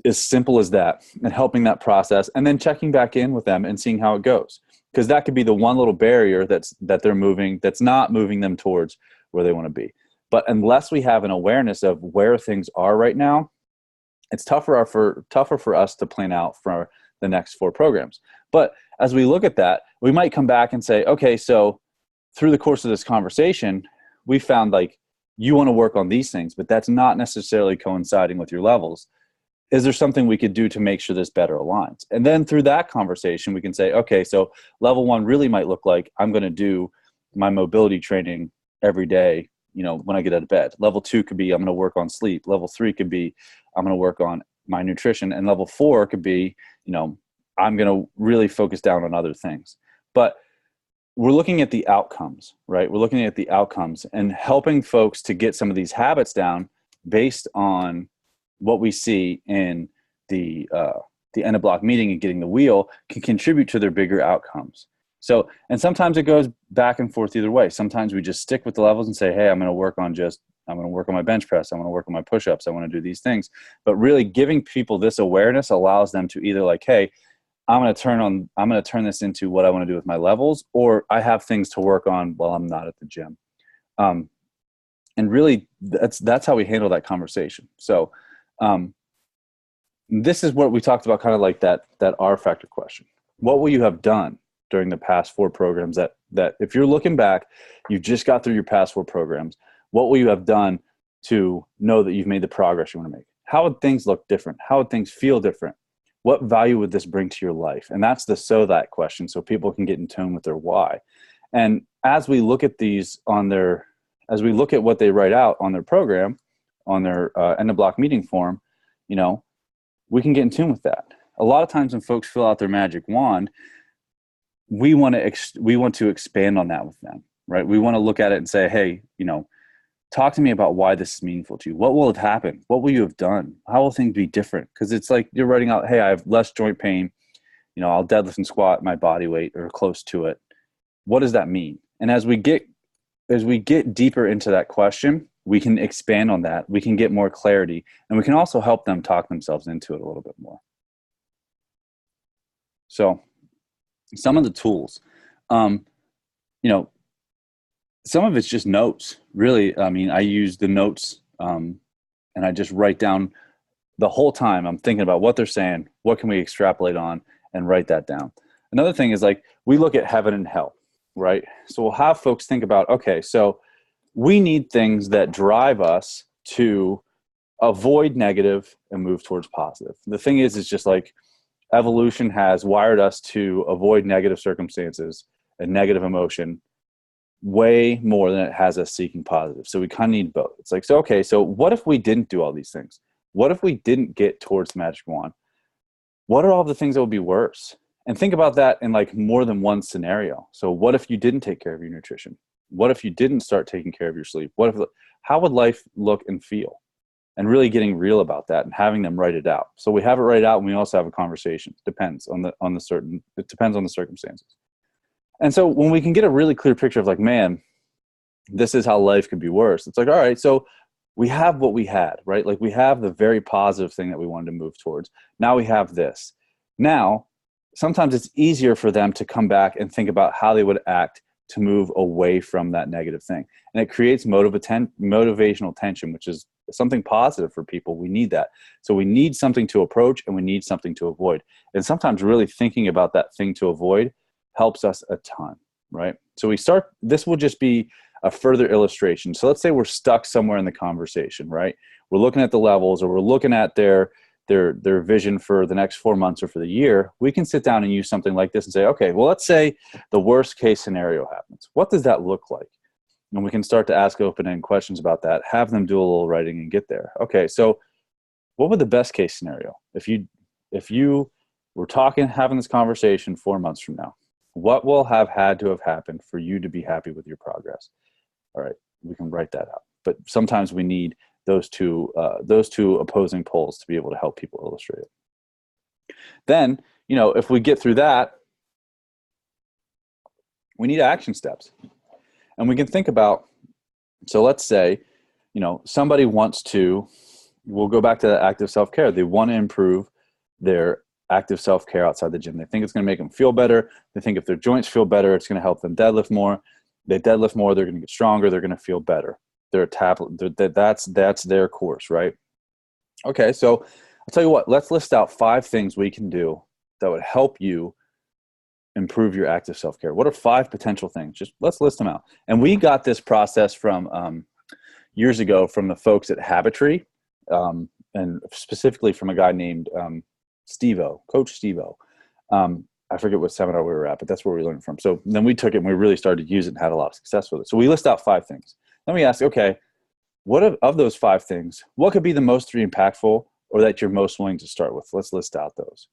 as simple as that, and helping that process, and then checking back in with them and seeing how it goes. Because that could be the one little barrier that they're moving, that's not moving them towards where they want to be. But unless we have an awareness of where things are right now, it's tougher for us to plan out for the next 4 programs. But as we look at that, we might come back and say, okay, so through the course of this conversation, we found like you want to work on these things, but that's not necessarily coinciding with your levels. Is there something we could do to make sure this better aligns? And then through that conversation, we can say, okay, so level 1 really might look like I'm going to do my mobility training every day, when I get out of bed. Level 2 could be I'm going to work on sleep. Level 3 could be I'm going to work on my nutrition. And level 4 could be, I'm going to really focus down on other things. But we're looking at the outcomes, right? We're looking at the outcomes and helping folks to get some of these habits down based on what we see in the end of block meeting and getting the wheel can contribute to their bigger outcomes. So, and sometimes it goes back and forth either way. Sometimes we just stick with the levels and say, hey, I'm going to work on my bench press. I'm going to work on my push-ups. I want to do these things. But really giving people this awareness allows them to either like, hey, I'm going to turn this into what I want to do with my levels, or I have things to work on while I'm not at the gym. And really that's how we handle that conversation. So, this is what we talked about, kind of like that R factor question. What will you have done during the past 4 programs that if you're looking back, you just got through your past 4 programs, what will you have done to know that you've made the progress you want to make? How would things look different? How would things feel different? What value would this bring to your life? And that's the so that question, so people can get in tune with their why. And as we look at these as we look at what they write out on their program, on their end of block meeting form, we can get in tune with that. A lot of times when folks fill out their magic wand, we want to expand on that with them, right? We want to look at it and say, hey, talk to me about why this is meaningful to you. What will have happened? What will you have done? How will things be different? Because it's like you're writing out, hey, I have less joint pain. I'll deadlift and squat my body weight or close to it. What does that mean? And as we get deeper into that question, we can expand on that. We can get more clarity, and we can also help them talk themselves into it a little bit more. So some of the tools, some of it's just notes, really. I mean, I use the notes and I just write down the whole time. I'm thinking about what they're saying, what can we extrapolate on, and write that down. Another thing is like we look at heaven and hell, right? So we'll have folks think about, okay, so we need things that drive us to avoid negative and move towards positive. The thing is just like evolution has wired us to avoid negative circumstances and negative emotion way more than it has us seeking positive. So we kind of need both. It's like, so, okay, so what if we didn't do all these things? What if we didn't get towards the magic wand? What are all the things that would be worse? And think about that in like more than one scenario. So what if you didn't take care of your nutrition? What if you didn't start taking care of your sleep? How would life look and feel? And really getting real about that and having them write it out. So we have it write out, and we also have a conversation. It depends on the circumstances. And so when we can get a really clear picture of like, man, this is how life could be worse. It's like, all right, so we have what we had, right? Like we have the very positive thing that we wanted to move towards. Now we have this. Now, sometimes it's easier for them to come back and think about how they would act to move away from that negative thing. And it creates motivational tension, which is something positive for people. We need that. So we need something to approach and we need something to avoid. And sometimes really thinking about that thing to avoid helps us a ton, right? So this will just be a further illustration. So let's say we're stuck somewhere in the conversation, right? We're looking at the levels, or we're looking at their vision for the next 4 months or for the year. We can sit down and use something like this and say, okay, well, let's say the worst case scenario happens. What does that look like? And we can start to ask open-ended questions about that, have them do a little writing and get there. Okay, so what would the best case scenario? If you were having this conversation 4 months from now, what will have had to have happened for you to be happy with your progress? All right, we can write that out. But sometimes we need those two opposing poles to be able to help people illustrate it. Then, if we get through that, we need action steps. And we can think about, so let's say, somebody we'll go back to the active self-care. They want to improve their active self-care outside the gym. They think it's going to make them feel better. They think if their joints feel better, it's going to help them deadlift more. They deadlift more, they're going to get stronger, they're going to feel better. That's their course, right? Okay, so I'll tell you what, let's list out 5 things we can do that would help you improve your active self-care. What are 5 potential things? Just let's list them out. And we got this process from years ago from the folks at Habitry, and specifically from a guy named Steve-O, Coach Steve-O. I forget what seminar we were at, but that's where we learned from. So then we took it and we really started to use it and had a lot of success with it. So we list out 5 things. Then we ask, okay, what of those 5 things, what could be the most 3 impactful or that you're most willing to start with? Let's list out those.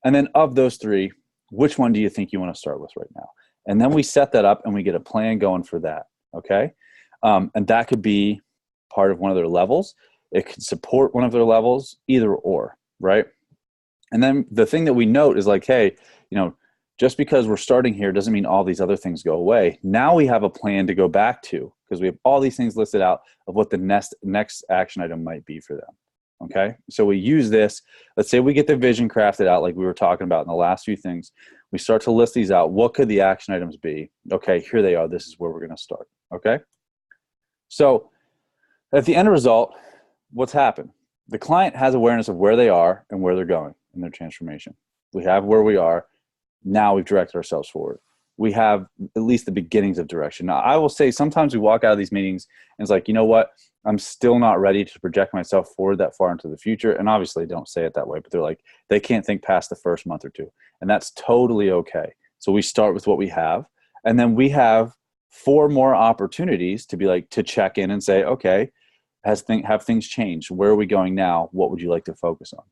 And then of those 3, which one do you think you want to start with right now? And then we set that up and we get a plan going for that, okay? And that could be part of one of their levels. It could support one of their levels, either or, right? And then the thing that we note is like, hey, just because we're starting here doesn't mean all these other things go away. Now we have a plan to go back to because we have all these things listed out of what the next action item might be for them. Okay. So we use this. Let's say we get the vision crafted out like we were talking about in the last few things. We start to list these out. What could the action items be? Okay, here they are. This is where we're going to start. Okay. So at the end result, what's happened? The client has awareness of where they are and where they're going in their transformation. We have where we are. Now we've directed ourselves forward. We have at least the beginnings of direction. Now, I will say sometimes we walk out of these meetings and it's like, you know what? I'm still not ready to project myself forward that far into the future. And obviously don't say it that way, but they're like, they can't think past the first month or 2. And that's totally okay. So we start with what we have. And then we have 4 more opportunities to be like, to check in and say, okay, have things changed? Where are we going now? What would you like to focus on?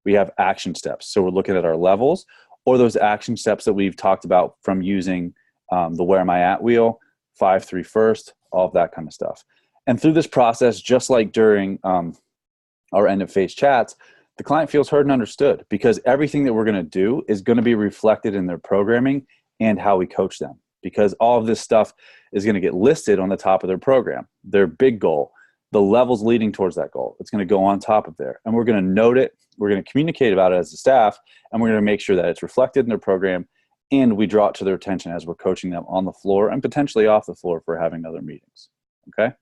We have action steps. So we're looking at our levels or those action steps that we've talked about from using the Where Am I At wheel, 5-3 first, all of that kind of stuff. And through this process, just like during our end of phase chats, the client feels heard and understood because everything that we're going to do is going to be reflected in their programming and how we coach them because all of this stuff is going to get listed on the top of their program, their big goal, the levels leading towards that goal. It's going to go on top of there. And we're going to note it. We're going to communicate about it as a staff, and we're going to make sure that it's reflected in their program and we draw it to their attention as we're coaching them on the floor and potentially off the floor for having other meetings. Okay?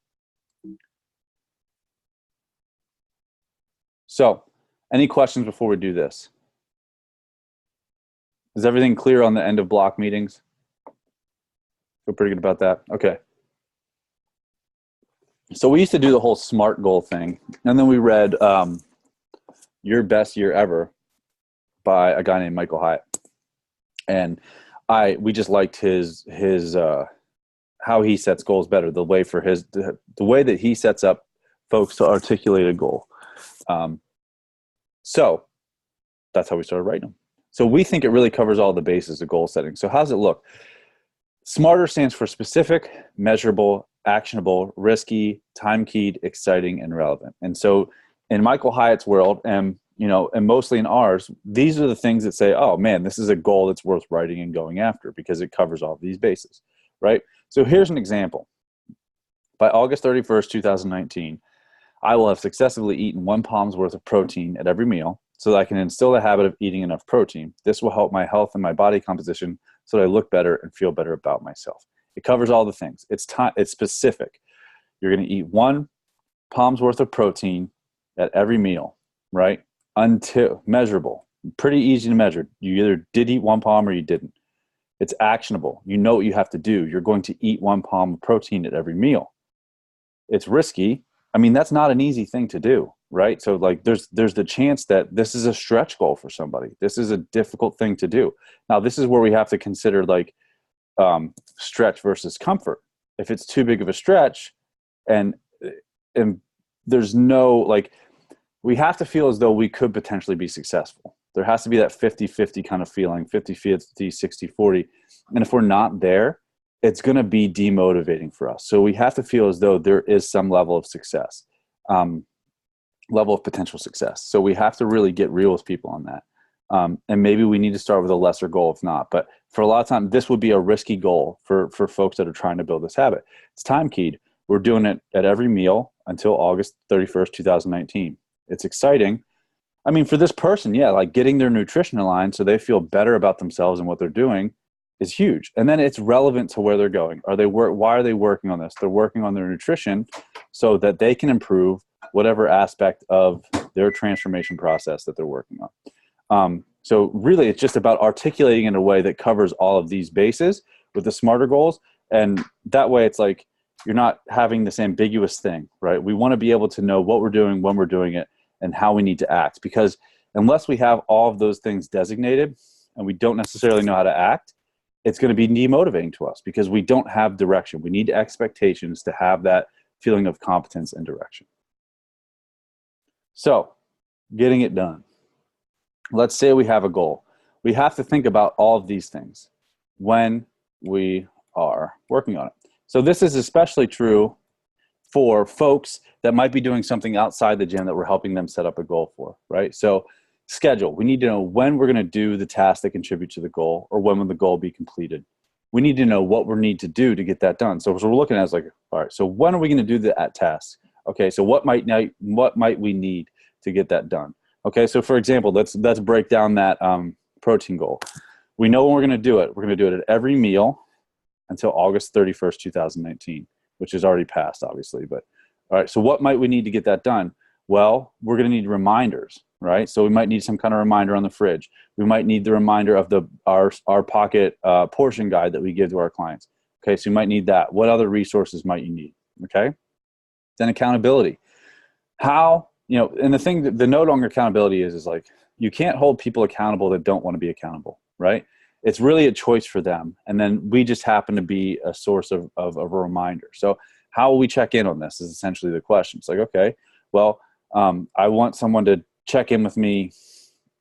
So, any questions before we do this? Is everything clear on the end of block meetings? Feel pretty good about that? Okay. So we used to do the whole SMART goal thing, and then we read Your Best Year Ever by a guy named Michael Hyatt. And we just liked his how he sets goals better, the way that he sets up folks to articulate a goal. So that's how we started writing them. So we think it really covers all the bases of goal setting. So how does it look? SMARTER stands for specific, measurable, actionable, risky, time-keyed, exciting, and relevant. And so in Michael Hyatt's world, and mostly in ours, these are the things that say, oh man, this is a goal that's worth writing and going after because it covers all of these bases, right? So here's an example. By August 31st, 2019, I will have successfully eaten 1 palm's worth of protein at every meal so that I can instill the habit of eating enough protein. This will help my health and my body composition so that I look better and feel better about myself. It covers all the things. It's specific. You're going to eat 1 palm's worth of protein at every meal, right? Until measurable, pretty easy to measure. You either did eat 1 palm or you didn't. It's actionable. You know what you have to do. You're going to eat 1 palm of protein at every meal. It's risky. I mean, that's not an easy thing to do, right? So like there's the chance that this is a stretch goal for somebody. This is a difficult thing to do. Now, this is where we have to consider like stretch versus comfort. If it's too big of a stretch and there's no, like, we have to feel as though we could potentially be successful. There has to be that 50-50 kind of feeling, 50-50, 60-40. And if we're not there, it's going to be demotivating for us. So we have to feel as though there is some level of success, level of potential success. So we have to really get real with people on that. And maybe we need to start with a lesser goal if not. But for a lot of time, this would be a risky goal for folks that are trying to build this habit. It's time keyed. We're doing it at every meal until August 31st, 2019. It's exciting. I mean, for this person, yeah, like getting their nutrition aligned so they feel better about themselves and what they're doing is huge. And then it's relevant to where they're going. Why are they working on this? They're working on their nutrition so that they can improve whatever aspect of their transformation process that they're working on. So really, it's just about articulating in a way that covers all of these bases with the smarter goals. And that way, it's like you're not having this ambiguous thing, right? We want to be able to know what we're doing, when we're doing it, and how we need to act. Because unless we have all of those things designated and we don't necessarily know how to act, it's going to be demotivating to us because we don't have direction. We need expectations to have that feeling of competence and direction. So, getting it done. Let's say we have a goal. We have to think about all of these things when we are working on it. So this is especially true for folks that might be doing something outside the gym that we're helping them set up a goal for, right? So schedule. We need to know when we're going to do the task that contribute to the goal or when will the goal be completed. We need to know what we need to do to get that done. So what we're looking at is like, all right, so when are we going to do that task? Okay, so what might we need to get that done? Okay, so for example, let's break down that protein goal. We know when we're going to do it. We're going to do it at every meal until August 31st, 2019, which is already passed, obviously. But all right, so what might we need to get that done? Well, we're going to need reminders, right? So we might need some kind of reminder on the fridge. We might need the reminder of our pocket portion guide that we give to our clients. Okay, so you might need that. What other resources might you need? Okay, then accountability. How, and the note on accountability is like, you can't hold people accountable that don't want to be accountable, right? It's really a choice for them. And then we just happen to be a source of a reminder. So how will we check in on this is essentially the question. It's like, okay, well, I want someone to check in with me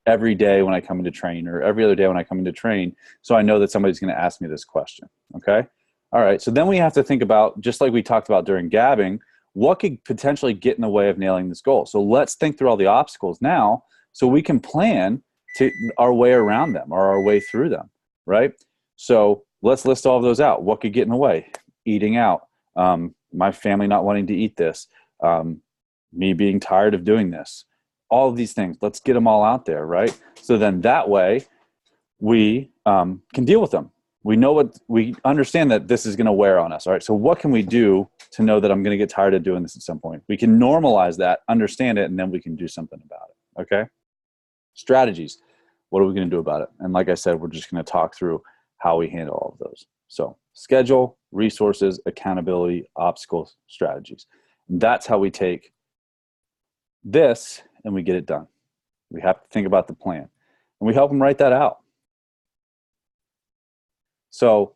every day when I come into train or every other day when I come into train. So I know that somebody's going to ask me this question. Okay. All right. So then we have to think about, just like we talked about during gabbing, what could potentially get in the way of nailing this goal? So let's think through all the obstacles now so we can plan to our way around them or our way through them, right? So let's list all of those out. What could get in the way? Eating out, my family not wanting to eat this, me being tired of doing this, all of these things. Let's get them all out there, right? So then that way we can deal with them. We understand that this is going to wear on us. All right. So what can we do to know that I'm going to get tired of doing this at some point? We can normalize that, understand it, and then we can do something about it. Okay. Strategies. What are we going to do about it? And like I said, we're just going to talk through how we handle all of those. So schedule, resources, accountability, obstacles, strategies. And that's how we take this and we get it done. We have to think about the plan and we help them write that out. So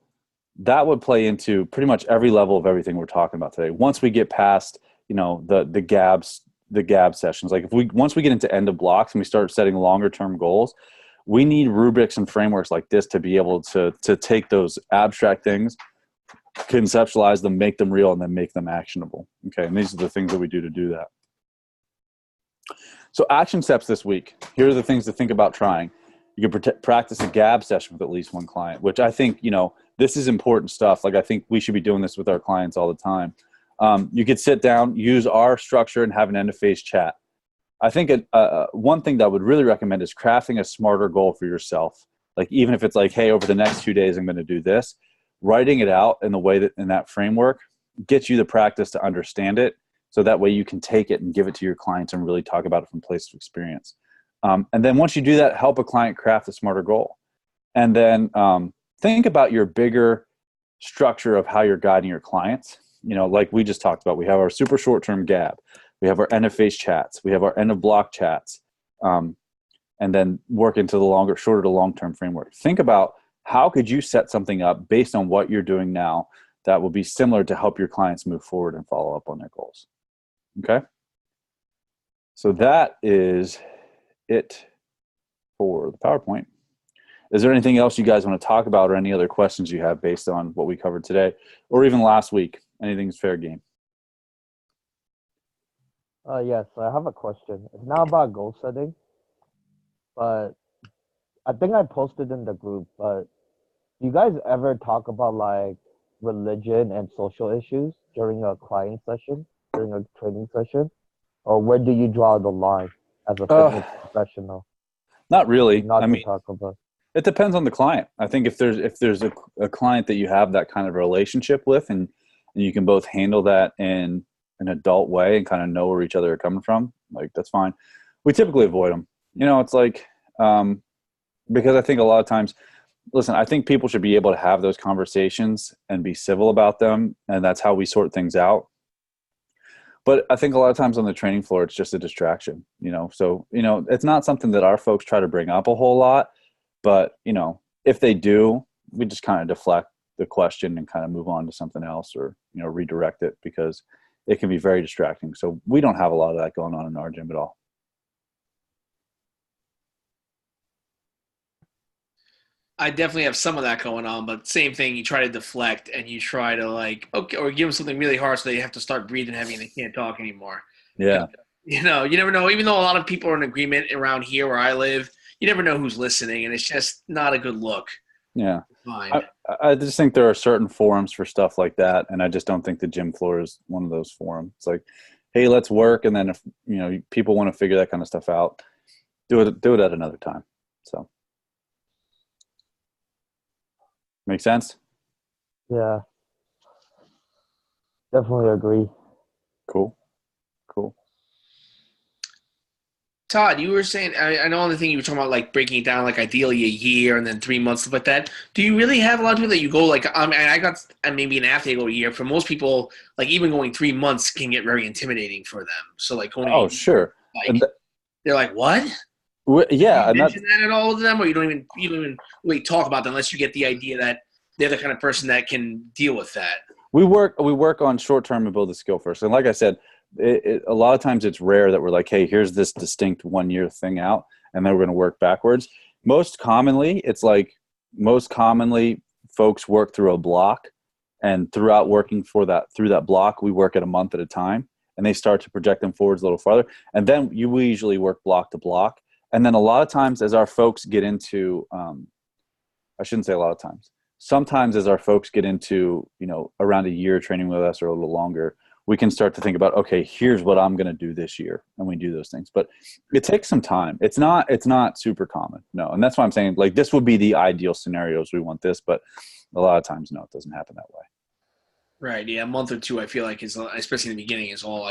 that would play into pretty much every level of everything we're talking about today. Once we get past, the gab sessions, like once we get into end of blocks and we start setting longer term goals, we need rubrics and frameworks like this to be able to take those abstract things, conceptualize them, make them real, and then make them actionable. Okay, and these are the things that we do to do that. So action steps this week. Here are the things to think about trying. You can practice a gab session with at least one client, which I think, this is important stuff. Like I think we should be doing this with our clients all the time. You could sit down, use our structure, and have an end-of-phase chat. I think one thing that I would really recommend is crafting a smarter goal for yourself. Like even if it's like, hey, over the next 2 days, I'm going to do this. writing it out in the way that in that framework gets you the practice to understand it. So that way you can take it and give it to your clients and really talk about it from place of experience. And then once you do that, help a client craft a smarter goal. And then think about your bigger structure of how you're guiding your clients. Like we just talked about, we have our super short-term gab. We have our end of phase chats. We have our end of block chats. And then work into the shorter to long-term framework. Think about how could you set something up based on what you're doing now that will be similar to help your clients move forward and follow up on their goals. Okay. So that is it for the PowerPoint. Is there anything else you guys want to talk about or any other questions you have based on what we covered today or even last week? Anything's fair game. Yes, I have a question. It's not about goal setting, but I think I posted in the group, but do you guys ever talk about like religion and social issues during a client session, during a training session? Or where do you draw the line as a fitness professional? Not really. Not I to mean, talk about. it depends on the client. I think if there's a client that you have that kind of relationship with and you can both handle that in an adult way and kind of know where each other are coming from, like that's fine. We typically avoid them. It's like, because I think a lot of times, listen, I think people should be able to have those conversations and be civil about them. And that's how we sort things out. But I think a lot of times on the training floor, it's just a distraction, so, it's not something that our folks try to bring up a whole lot, but, if they do, we just kind of deflect the question and kind of move on to something else or, redirect it because it can be very distracting. So we don't have a lot of that going on in our gym at all. I definitely have some of that going on, but same thing. You try to deflect and you try to okay, or give them something really hard so they have to start breathing heavy and they can't talk anymore. Yeah. You never know. Even though a lot of people are in agreement around here where I live, you never know who's listening, and it's just not a good look. Yeah. I just think there are certain forums for stuff like that, and I just don't think the gym floor is one of those forums. It's like, hey, let's work, and then if people want to figure that kind of stuff out, do it at another time. So. Make sense? Yeah. Definitely agree. Cool. Todd, you were saying, I know on the thing you were talking about, like breaking it down, like ideally a year and then 3 months, stuff like that. Do you really have a lot of people that you go like, I got maybe an athlete go a year. For most people, like even going 3 months can get very intimidating for them. So like going, oh sure, like they're like, what? Yeah, do you mention that at all to them, or you don't even really talk about that unless you get the idea that they're the kind of person that can deal with that. We work on short term and build the skill first. And like I said, a lot of times it's rare that we're like, hey, here's this distinct 1 year thing out, and then we're going to work backwards. Most commonly, folks work through a block, and throughout working through that block, we work at a month at a time, and they start to project them forwards a little farther. And then we usually work block to block. And then a lot of times as our folks get into, I shouldn't say a lot of times, sometimes as our folks get into, around a year training with us or a little longer, we can start to think about, okay, here's what I'm going to do this year. And we do those things, but it takes some time. It's not super common. No. And that's why I'm saying like, this would be the ideal scenarios. We want this, but a lot of times, no, it doesn't happen that way. Right. Yeah. A month or two, I feel like is, especially in the beginning, is all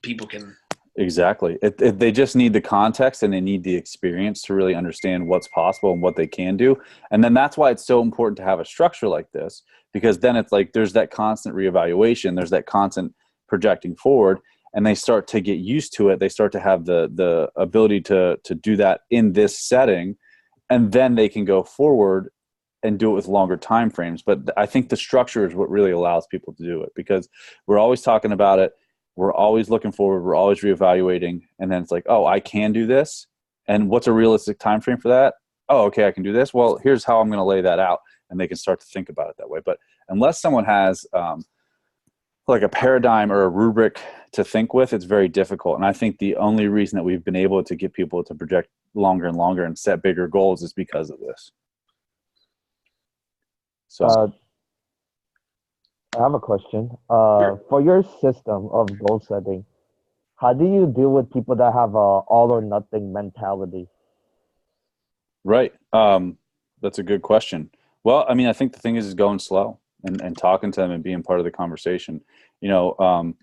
people can. Exactly. They just need the context and they need the experience to really understand what's possible and what they can do. And then that's why it's so important to have a structure like this, because then it's like there's that constant reevaluation, there's that constant projecting forward, and they start to get used to it. They start to have the ability to do that in this setting, and then they can go forward and do it with longer time frames. But I think the structure is what really allows people to do it, because we're always talking about it. We're always looking forward. We're always reevaluating. And then it's like, oh, I can do this. And what's a realistic time frame for that? Oh, okay, I can do this. Well, here's how I'm going to lay that out. And they can start to think about it that way. But unless someone has like a paradigm or a rubric to think with, it's very difficult. And I think the only reason that we've been able to get people to project longer and longer and set bigger goals is because of this. So I have a question. For your system of goal setting, how do you deal with people that have a all or nothing mentality? Right. That's a good question. Well, I mean, I think the thing is going slow and talking to them and being part of the conversation. And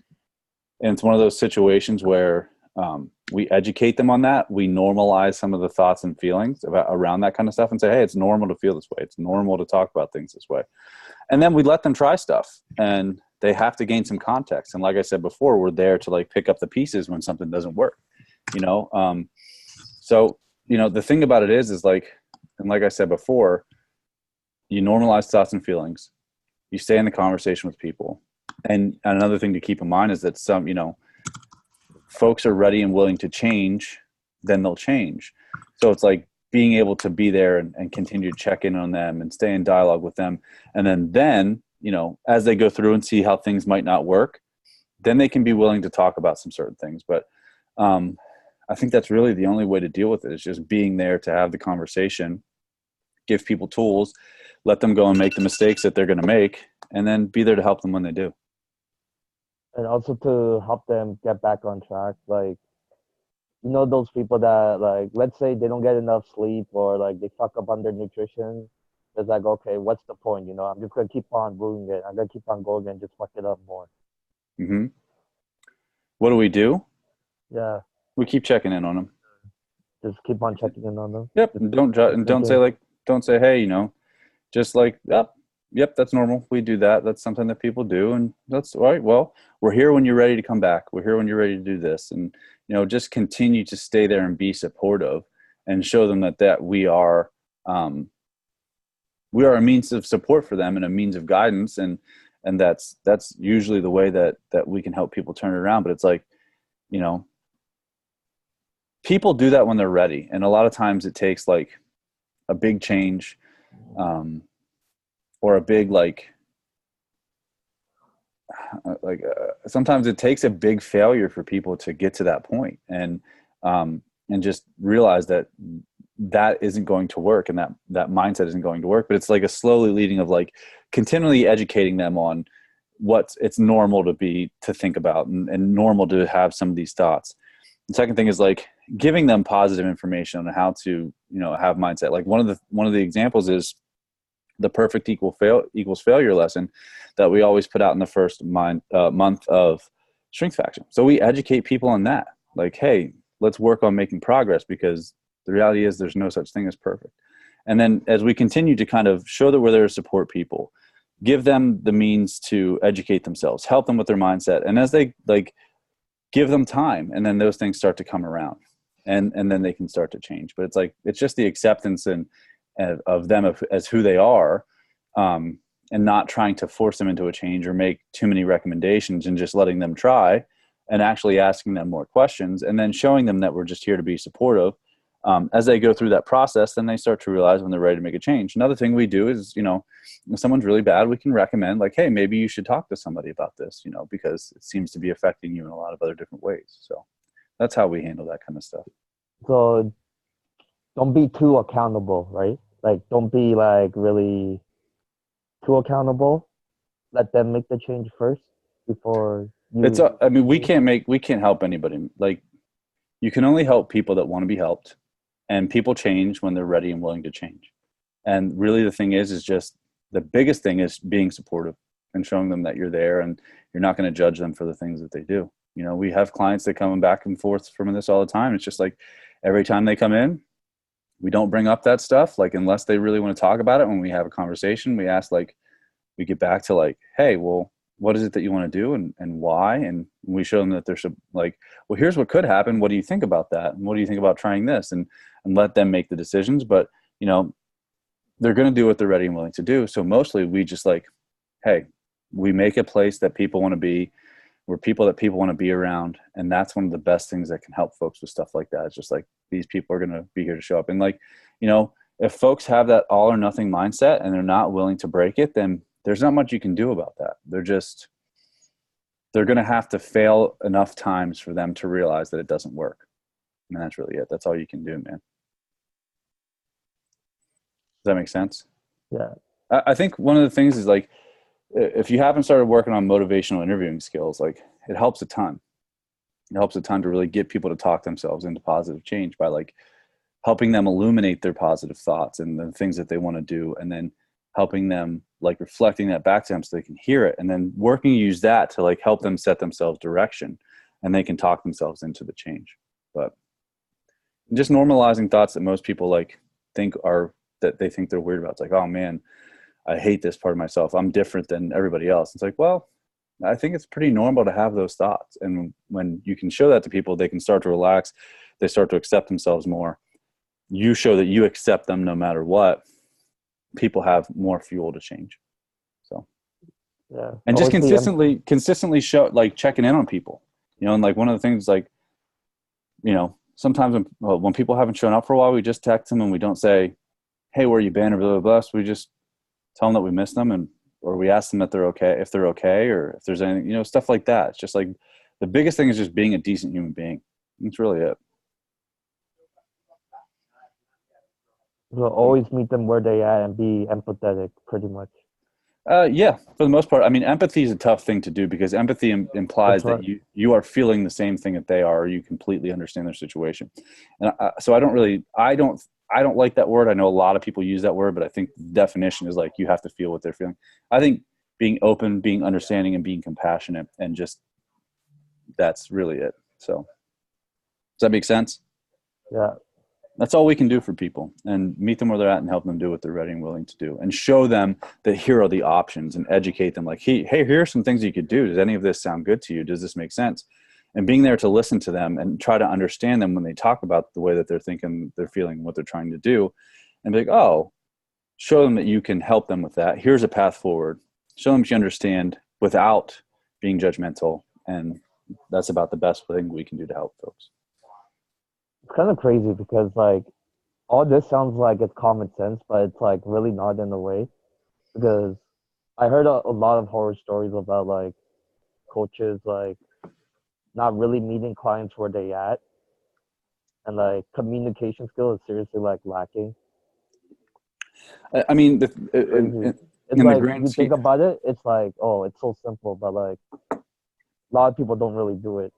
it's one of those situations where we educate them on that. We normalize some of the thoughts and feelings around that kind of stuff and say, hey, it's normal to feel this way. It's normal to talk about things this way. And then we let them try stuff, and they have to gain some context. And like I said before, we're there to like pick up the pieces when something doesn't work, So, the thing about it is like, and like I said before, you normalize thoughts and feelings. You stay in the conversation with people. And another thing to keep in mind is that some, folks are ready and willing to change, then they'll change. So it's like being able to be there and continue to check in on them and stay in dialogue with them. And then, as they go through and see how things might not work, then they can be willing to talk about some certain things. But I think that's really the only way to deal with it, is just being there to have the conversation, give people tools, let them go and make the mistakes that they're going to make, and then be there to help them when they do. And also to help them get back on track. Like, those people that, like, let's say they don't get enough sleep, or like they fuck up on their nutrition. It's like, okay, what's the point? I'm just going to keep on doing it. I'm going to keep on going and just fuck it up more. Mm-hmm. What do? Yeah. We keep checking in on them. Just keep on checking in on them. Yep. And don't say, hey, just like, yep, that's normal. We do that. That's something that people do. And that's all right. Well, we're here when you're ready to come back. We're here when you're ready to do this. And, just continue to stay there and be supportive and show them that we are a means of support for them and a means of guidance. And that's usually the way that we can help people turn it around. But it's like, people do that when they're ready. And a lot of times it takes like a big change, or a big, sometimes it takes a big failure for people to get to that point and just realize that isn't going to work, and that mindset isn't going to work. But it's like a slowly leading of like continually educating them on it's normal to think about and normal to have some of these thoughts. The second thing is like giving them positive information on how to, have mindset. Like one of the examples is the perfect equals failure lesson that we always put out in the first month of Strength Faction. So we educate people on that. Like, hey, let's work on making progress, because the reality is there's no such thing as perfect. And then as we continue to kind of show that we're there to support people, give them the means to educate themselves, help them with their mindset. And as they give them time, and then those things start to come around, and then they can start to change. But it's just the acceptance of them as who they are, and not trying to force them into a change or make too many recommendations, and just letting them try and actually asking them more questions, and then showing them that we're just here to be supportive. As they go through that process, then they start to realize when they're ready to make a change. Another thing we do is, if someone's really bad, we can recommend like, hey, maybe you should talk to somebody about this, because it seems to be affecting you in a lot of other different ways. So that's how we handle that kind of stuff. So don't be too accountable, right? Like, don't be like really too accountable. Let them make the change first before you. We can't help anybody. Like, you can only help people that want to be helped, and people change when they're ready and willing to change. And really the thing is just the biggest thing is being supportive and showing them that you're there and you're not going to judge them for the things that they do. We have clients that come back and forth from this all the time. It's just like every time they come in, we don't bring up that stuff, like, unless they really want to talk about it. When we have a conversation, we ask, like, we get back to like, hey, well, what is it that you want to do and why? And we show them that there's like, well, here's what could happen. What do you think about that? And what do you think about trying this? And let them make the decisions. But, they're going to do what they're ready and willing to do. So mostly we just like, hey, we make a place that people want to be. We're people that people want to be around. And that's one of the best things that can help folks with stuff like that. It's just like, these people are going to be here to show up. And like, if folks have that all or nothing mindset and they're not willing to break it, then there's not much you can do about that. They're going to have to fail enough times for them to realize that it doesn't work. And that's really it. That's all you can do, man. Does that make sense? Yeah. I think one of the things is like, if you haven't started working on motivational interviewing skills, like, it helps a ton. It helps a ton to really get people to talk themselves into positive change by like helping them illuminate their positive thoughts and the things that they want to do, and then helping them, like reflecting that back to them so they can hear it, and then working to use that to like help them set themselves direction, and they can talk themselves into the change. But just normalizing thoughts that most people like think are, that they think they're weird about. It's like, oh man, I hate this part of myself. I'm different than everybody else. It's like, well, I think it's pretty normal to have those thoughts. And when you can show that to people, they can start to relax. They start to accept themselves more. You show that you accept them no matter what. People have more fuel to change. So, Yeah. and just Obviously, consistently show, like checking in on people, you know, and like one of the things, like, you know, sometimes when people haven't shown up for a while, we just text them and we don't say, hey, where you been, or blah, blah, blah. So we just tell them that we miss them, and or we ask them that they're okay, if they're okay, or if there's anything, you know, stuff like that. It's just like the biggest thing is just being a decent human being. That's really it. we'll always meet them where they at and be empathetic, pretty much. Yeah, for the most part. I mean, empathy is a tough thing to do because empathy implies That's that right. you are feeling the same thing that they are, or you completely understand their situation. And so I don't like that word. I know a lot of people use that word, but I think the definition is like you have to feel what they're feeling. I think being open, being understanding, and being compassionate, and just that's really it. So does that make sense? Yeah. That's all we can do for people, and meet them where they're at and help them do what they're ready and willing to do, and show them that here are the options, and educate them like, hey, here are some things you could do. Does any of this sound good to you? Does this make sense? And being there to listen to them and try to understand them when they talk about the way that they're thinking, they're feeling, what they're trying to do, and be like, oh, show them that you can help them with that. Here's a path forward. Show them you understand without being judgmental, and that's about the best thing we can do to help folks. It's kind of crazy because, like, all this sounds like it's common sense, but it's, like, really not in a way. Because I heard a lot of horror stories about, like, coaches, like, not really meeting clients where they at. And, like, communication skill is seriously, like, lacking. I mean, Crazy. It's in the like, grand you think scheme, about it, it's like, oh, it's so simple, but, like, a lot of people don't really do it.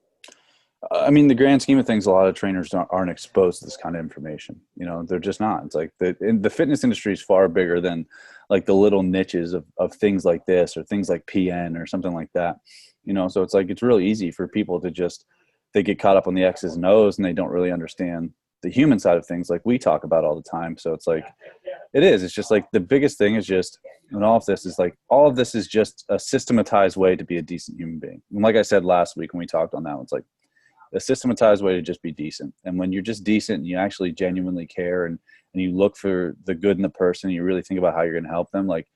I mean, the grand scheme of things, a lot of trainers aren't exposed to this kind of information. You know, they're just not. It's like the fitness industry is far bigger than like the little niches of things like this, or things like PN or something like that. You know, so it's like, it's really easy for people to just, they get caught up on the X's and O's, and they don't really understand the human side of things like we talk about all the time. So it's like, it's just like the biggest thing is just, and all of this is just a systematized way to be a decent human being. And like I said last week when we talked on that, it's like a systematized way to just be decent. And when you're just decent and you actually genuinely care, and you look for the good in the person, you really think about how you're going to help them, like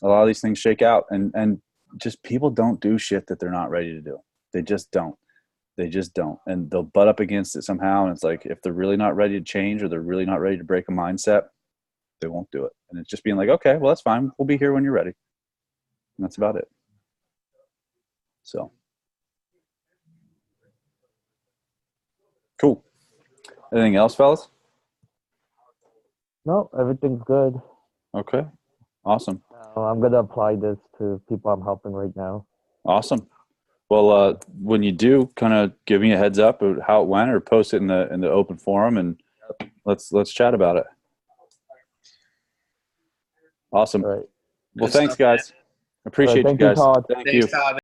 a lot of these things shake out, and just people don't do shit that they're not ready to do. They just don't. And they'll butt up against it somehow. And it's like, if they're really not ready to change, or they're really not ready to break a mindset, they won't do it. And it's just being like, okay, well, that's fine. We'll be here when you're ready. And that's about it. So cool. Anything else, fellas? No, everything's good. Okay. Awesome. I'm going to apply this to people I'm helping right now. Awesome. Well, when you do, kind of give me a heads up of how it went, or post it in the open forum, and let's chat about it. Awesome. All right. Well, Good thanks, stuff, man. guys. Appreciate you Thank you, guys. Todd. Thank you. Thanks, Todd.